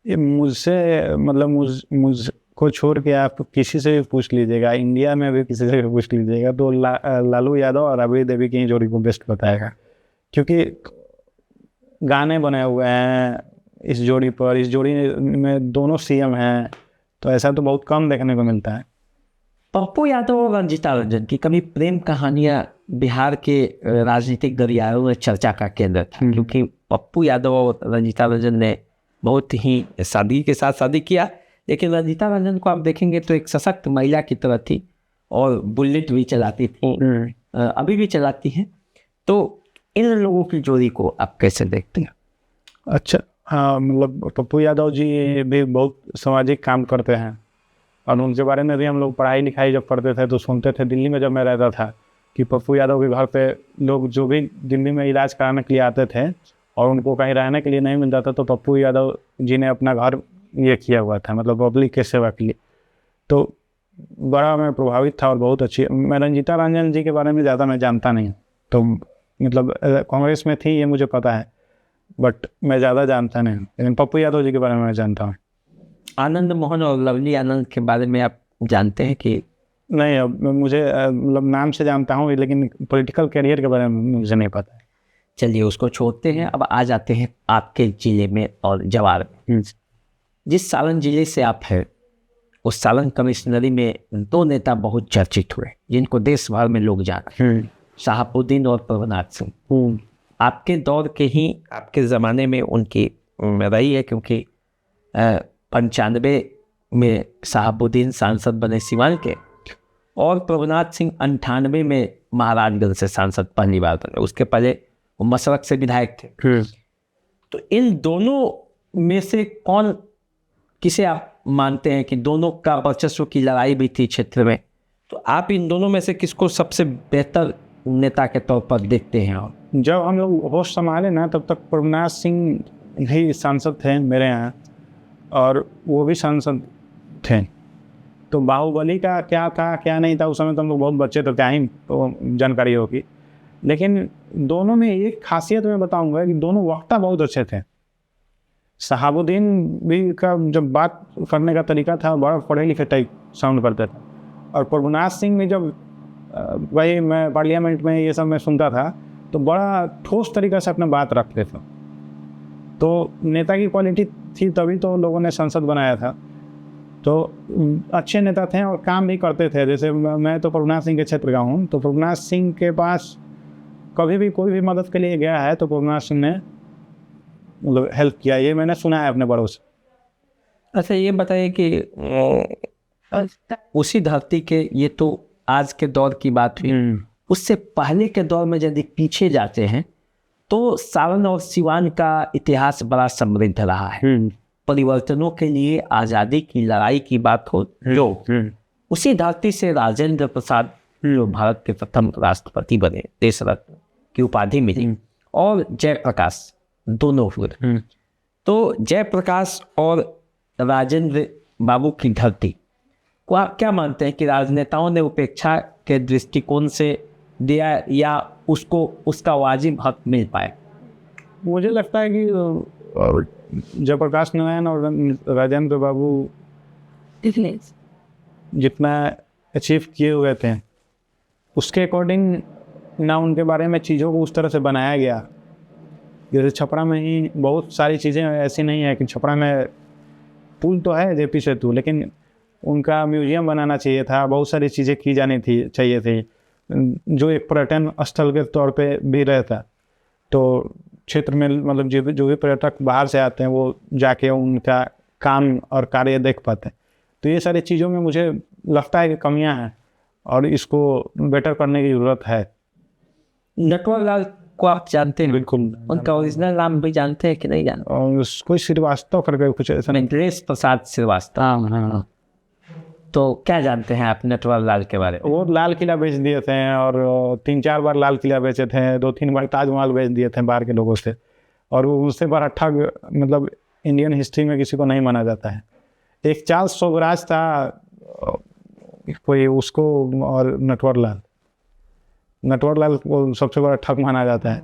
ये मुझसे मतलब मुझको छोड़ के आप किसी से भी पूछ लीजिएगा, इंडिया में भी किसी से भी पूछ लीजिएगा, तो लालू यादव और राबड़ी देवी की जोड़ी को बेस्ट बताएगा। क्योंकि गाने बने हुए हैं इस जोड़ी पर, इस जोड़ी में दोनों सीएम हैं, तो ऐसा तो बहुत कम देखने को मिलता है। पप्पू यादव और रंजीता रंजन की कभी प्रेम कहानियां बिहार के राजनीतिक गलियारों में चर्चा का केंद्र था, क्योंकि पप्पू यादव और रंजीता रंजन ने बहुत ही सादगी के साथ शादी किया। लेकिन रंजीता रंजन को आप देखेंगे तो एक सशक्त महिला की तरह थी और बुलेट भी चलाती थी, अभी भी चलाती हैं। तो इन लोगों की जोड़ी को आप कैसे देखते हैं? अच्छा, हाँ, मतलब पप्पू यादव जी भी बहुत सामाजिक काम करते हैं और उनके बारे में भी हम लोग पढ़ाई लिखाई जब करते थे तो सुनते थे। दिल्ली में जब मैं रहता था कि पप्पू यादव के घर पे लोग जो भी दिल्ली में इलाज कराने के लिए आते थे और उनको कहीं रहने के लिए नहीं मिलता था, तो पप्पू यादव जी ने अपना घर ये किया हुआ था, मतलब पब्लिक के सेवा के लिए। तो बड़ा मैं प्रभावित था और बहुत अच्छी। मैं रंजीता रंजन जी के बारे में ज़्यादा मैं जानता नहीं, तो मतलब कांग्रेस में थी ये मुझे पता है, बट मैं ज़्यादा जानता नहीं, लेकिन पप्पू यादव जी के बारे में मैं जानता हूँ। आनंद मोहन और लवली आनंद के बारे में आप जानते हैं कि? नहीं, अब मुझे मतलब नाम से जानता हूँ, लेकिन पॉलिटिकल करियर के बारे में मुझे नहीं पता है। चलिए उसको छोड़ते हैं, अब आ जाते हैं आपके जिले में और जवार में। जिस सालन जिले से आप हैं उस सालन कमिश्नरी में दो नेता बहुत चर्चित हुए जिनको देश भर में लोग जानते हैं, शहाबुद्दीन और प्रभुनाथ सिंह। आपके दौर के ही, आपके ज़माने में उनकी रही है, क्योंकि 95 में शहाबुद्दीन सांसद बने सिवान के और प्रभुनाथ सिंह 98 में महाराजगंज से सांसद पहली बार बने। उसके पहले वो मसरक से विधायक थे। तो इन दोनों में से कौन, किसे आप मानते हैं कि दोनों का वर्चस्व की लड़ाई भी थी क्षेत्र में, तो आप इन दोनों में से किसको सबसे बेहतर नेता के तौर पर देखते हैं? और जब हम लोग होश संभाले ना, तब तक प्रभुनाथ सिंह ही सांसद थे मेरे यहाँ और वो भी सांसद थे। तो बाहुबली का क्या था क्या नहीं था उस समय तो हम लोग बहुत बच्चे थे, क्या ही तो जानकारी होगी। लेकिन दोनों में एक खासियत मैं बताऊंगा कि दोनों वक्ता बहुत अच्छे थे। शहाबुद्दीन भी का जब बात करने का तरीका था बड़ा पढ़े लिखे टाइप साउंड करता था, और प्रभुनाथ सिंह में जब वही मैं पार्लियामेंट में ये सब मैं सुनता था तो बड़ा ठोस तरीका से अपना बात रखते थे। तो नेता की क्वालिटी थी, तभी तो लोगों ने संसद बनाया था। तो अच्छे नेता थे और काम भी करते थे। जैसे मैं तो प्रभुनाथ सिंह के क्षेत्र का हूँ, तो प्रभुनाथ सिंह के पास कभी भी कोई भी मदद के लिए गया है तो प्रभुनाथ सिंह ने मतलब हेल्प किया, ये मैंने सुना है अपने बड़ों से। अच्छा ये बताइए कि उसी धरती के, ये तो आज के दौर की बात हुई, उससे पहले के दौर में यदि पीछे जाते हैं तो सारण और सिवान का इतिहास बड़ा समृद्ध रहा है। परिवर्तनों के लिए आज़ादी की लड़ाई की बात हो जो उसी धरती से राजेंद्र प्रसाद जो भारत के प्रथम राष्ट्रपति बने, देश रत्न की उपाधि मिली, और जयप्रकाश दोनों हुए। तो जयप्रकाश और राजेंद्र बाबू की धरती को आप क्या मानते हैं कि राजनेताओं ने उपेक्षा के दृष्टिकोण से दिया या उसको उसका वाजिब हक मिल पाए? मुझे लगता है कि जयप्रकाश नारायण और राजेंद्र बाबू जितना अचीव किए हुए थे उसके अकॉर्डिंग ना उनके बारे में चीज़ों को उस तरह से बनाया गया। जैसे छपरा में ही बहुत सारी चीज़ें ऐसी नहीं है कि छपरा में पुल तो है जेपी सेतु, लेकिन उनका म्यूजियम बनाना चाहिए था, बहुत सारी चीज़ें की जानी चाहिए थी जो एक पर्यटन स्थल के तौर पे भी रहता। तो क्षेत्र में मतलब जो भी पर्यटक बाहर से आते हैं वो जाके उनका काम और कार्य देख पाते हैं। तो ये सारी चीज़ों में मुझे लगता है कि कमियां हैं और इसको बेटर करने की ज़रूरत है। नटवर लाल को आप जानते हैं? बिल्कुल। उनका ओरिजिनल नाम भी जानते हैं कि नहीं जानते? और कोई श्रीवास्तव करके कुछ ऐसा, वेंकटेश प्रसाद श्रीवास्तव। हाँ। तो क्या जानते हैं आप नटवर लाल के बारे में? वो लाल किला बेच दिए थे और 3-4 बार लाल किला बेचे थे, 2-3 बार ताजमहल बेच दिए थे बाहर के लोगों से, और वो उससे बड़ा ठग मतलब इंडियन हिस्ट्री में किसी को नहीं माना जाता है। एक चार्ल्स सोबराज था कोई, उसको और नटवर लाल नटवरलाल को सबसे बड़ा ठग माना जाता है।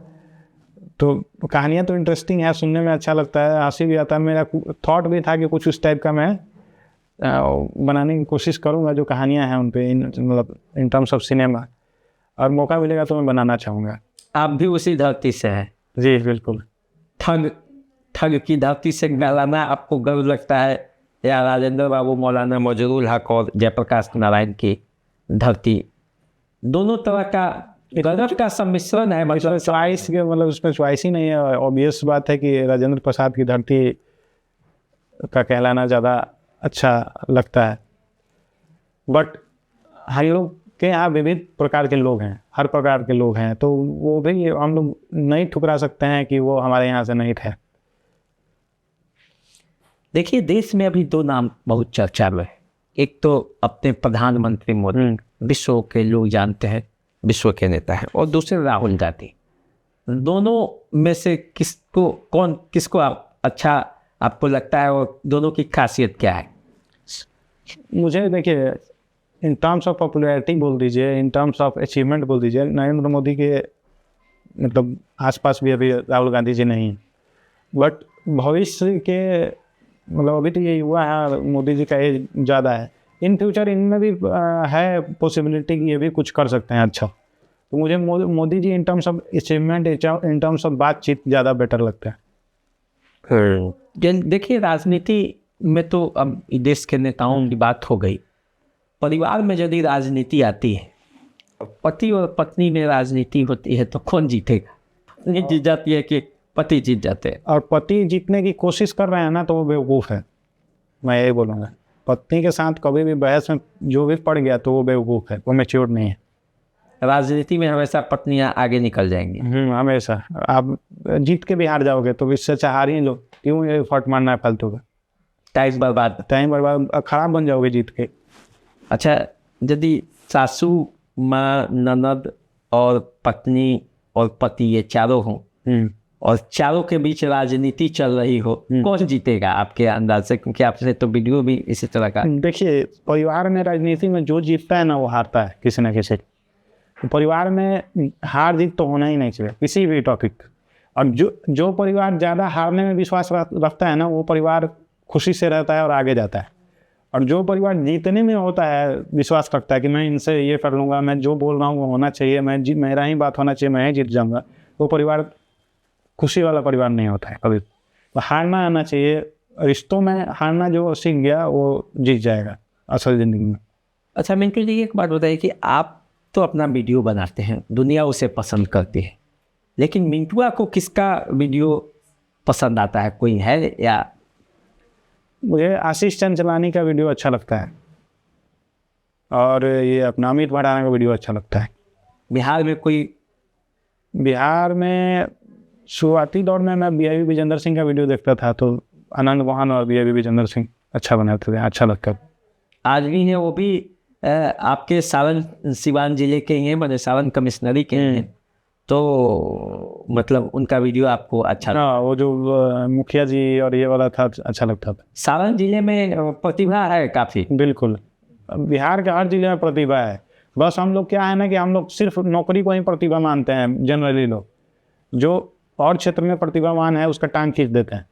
तो कहानियाँ तो इंटरेस्टिंग है, सुनने में अच्छा लगता है, हंसी भी आता है। मेरा थॉट भी था कि कुछ उस टाइप का मैं बनाने की कोशिश करूँगा, जो कहानियाँ हैं उन पे, मतलब इन टर्म्स ऑफ सिनेमा, और मौका मिलेगा तो मैं बनाना चाहूँगा। आप भी उसी धरती से हैं। जी बिल्कुल। ठग की धरती से गलाना आपको गर्व लगता है, या राजेंद्र बाबू, मौलाना मजरूल हक और जयप्रकाश नारायण की धरती, दोनों तरह का गर्व का सम्मिश्रण है? मतलब चॉइस के, मतलब उसमें चॉइस ही नहीं है। ऑब्वियस बात है कि राजेंद्र प्रसाद की धरती का कहलाना ज़्यादा अच्छा लगता है। बट हम लोग के यहाँ विविध प्रकार के लोग हैं, हर प्रकार के लोग हैं, तो वो भी हम लोग नहीं ठुकरा सकते हैं कि वो हमारे यहाँ से नहीं थे। देखिए, देश में अभी दो नाम बहुत चर्चा में है। एक तो अपने प्रधानमंत्री मोदी, विश्व के लोग जानते हैं, विश्व के नेता हैं, और दूसरे राहुल गांधी। दोनों में से किसको अच्छा आपको लगता है, और दोनों की खासियत क्या है? मुझे देखिए, इन टर्म्स ऑफ पॉपुलैरिटी बोल दीजिए, इन टर्म्स ऑफ अचीवमेंट बोल दीजिए, नरेंद्र मोदी के मतलब आसपास भी अभी राहुल गांधी जी नहीं, बट भविष्य के मतलब अभी तो ये हुआ है, मोदी जी का एज ज़्यादा है, इन फ्यूचर इनमें भी है पॉसिबिलिटी कि ये भी कुछ कर सकते हैं अच्छा। तो मुझे Modi ji in terms of achievement, in terms of बातचीत ज़्यादा बेटर लगता है। देखिए, राजनीति में तो अब देश के नेताओं की बात हो गई। परिवार में यदि राजनीति आती है, पति और पत्नी में राजनीति होती है, तो कौन जीतेगा? पत्नी जीत जाती है कि पति जीत जाते हैं? और पति जीतने की कोशिश कर रहे हैं ना, तो वो बेवकूफ़ है, मैं यही बोलूँगा। पत्नी के साथ कभी भी बहस में जो भी पड़ गया तो वो बेवकूफ़ है, वो मैच्योर नहीं है। राजनीति में हमेशा पत्नियां आगे निकल जाएंगी। हमेशा। आप जीत के भी हार जाओगे तो इससे अच्छा हार ही लो, क्यों ये फट मारना है फालतू का? टाइम बर्बाद, खराब बन जाओगे जीत के। अच्छा, यदि सासू माँ, ननद और पत्नी और पति, ये चारों हों, और चारों के बीच राजनीति चल रही हो, कौन जीतेगा आपके अंदाज से? क्योंकि आपने तो वीडियो भी इसी तरह का। देखिए, परिवार में राजनीति में जो जीतता है ना, वो हारता है किसी न किसी। तो परिवार में हार जीत तो होना ही नहीं चाहिए किसी भी टॉपिक। और जो परिवार ज़्यादा हारने में विश्वास रखता है ना, वो परिवार खुशी से रहता है और आगे जाता है। और जो परिवार जीतने में होता है, विश्वास रखता है कि मैं इनसे ये कर लूँगा, मैं जो बोल रहा हूँ वो होना चाहिए, मेरा ही बात होना चाहिए, मैं ही जीत जाऊँगा, वो परिवार खुशी वाला परिवार नहीं होता है कभी। तो हारना आना चाहिए, रिश्तों में हारना जो सीख गया वो जीत जाएगा असल ज़िंदगी में। अच्छा मिंटू जी, एक बात बताइए कि आप तो अपना वीडियो बनाते हैं, दुनिया उसे पसंद करती है, लेकिन मिंटुआ को किसका वीडियो पसंद आता है? कोई है? या मुझे आशीष चंचलानी का वीडियो अच्छा लगता है, और ये अपना अमित भटाना का वीडियो अच्छा लगता है। बिहार में कोई? बिहार में शुरुआती दौर में मैं BIV विजेंद्र सिंह का वीडियो देखता था, तो आनंद मोहन और BIV विजेंद्र सिंह अच्छा बनाते थे, अच्छा लगता था। आज भी हैं वो भी? आपके सावन सिवान जिले के हैं, मैंने सावन कमिश्नरी के हैं, तो मतलब उनका वीडियो आपको अच्छा? हाँ, वो जो मुखिया जी और ये वाला था, अच्छा लगता था। सावन जिले में प्रतिभा है काफ़ी। बिल्कुल, बिहार के हर जिले में प्रतिभा है। बस हम लोग क्या है ना कि हम लोग सिर्फ नौकरी को ही प्रतिभा मानते हैं जनरली लोग, जो और क्षेत्र में प्रतिभावान है उसका टांग खींच देते हैं।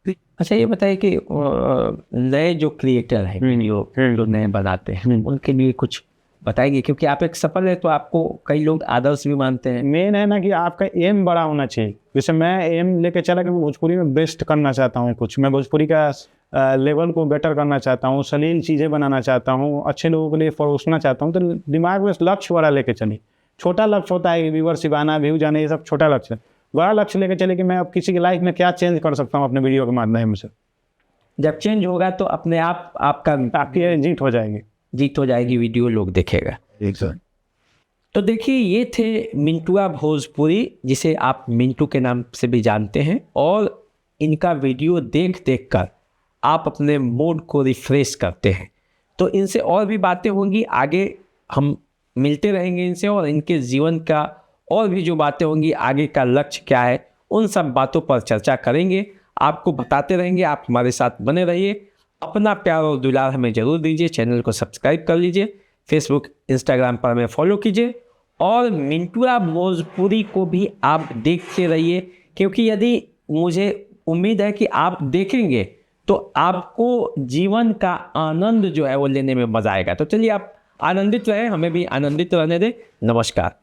अच्छा, ये बताइए कि नए जो क्रिएटर हैं, वीडियो जो नए बनाते हैं, उनके लिए कुछ बताएंगे? क्योंकि आप एक सफल है, तो आपको कई लोग आदर्श भी मानते हैं। मेन है ना कि आपका एम बड़ा होना चाहिए। जैसे मैं एम लेके चला कि भोजपुरी में बेस्ट करना चाहता हूँ कुछ, मैं भोजपुरी का लेवल को बेटर करना चाहता हूँ, सलील चीज़ें बनाना चाहता हूँ, अच्छे लोगों के लिए परोसना चाहता हूँ, तो दिमाग में लक्ष्य बड़ा लेके चली। छोटा लक्ष्य होता है व्यूअरशिप आना, व्यू जाने, ये सब छोटा लक्ष्य। बड़ा लक्ष्य लेके चले कि मैं अब किसी की लाइफ में क्या चेंज कर सकता हूँ अपने वीडियो के माध्यम से। जब चेंज होगा तो अपने आप आपकी जीत हो जाएगी, वीडियो लोग देखेगा। तो देखिए, ये थे मिंटुआ भोजपुरी, जिसे आप मिंटू के नाम से भी जानते हैं, और इनका वीडियो देख कर आप अपने मूड को रिफ्रेश करते हैं। तो इनसे और भी बातें होंगी, आगे हम मिलते रहेंगे इनसे, और इनके जीवन का और भी जो बातें होंगी, आगे का लक्ष्य क्या है, उन सब बातों पर चर्चा करेंगे, आपको बताते रहेंगे। आप हमारे साथ बने रहिए। अपना प्यार और दुलार हमें ज़रूर दीजिए। चैनल को सब्सक्राइब कर लीजिए, फेसबुक इंस्टाग्राम पर हमें फॉलो कीजिए, और मिंटूरा भोजपुरी को भी आप देखते रहिए, क्योंकि यदि मुझे उम्मीद है कि आप देखेंगे तो आपको जीवन का आनंद जो है वो लेने में मजा आएगा। तो चलिए आप आनंदित रहें, हमें भी आनंदित रहने दें। नमस्कार।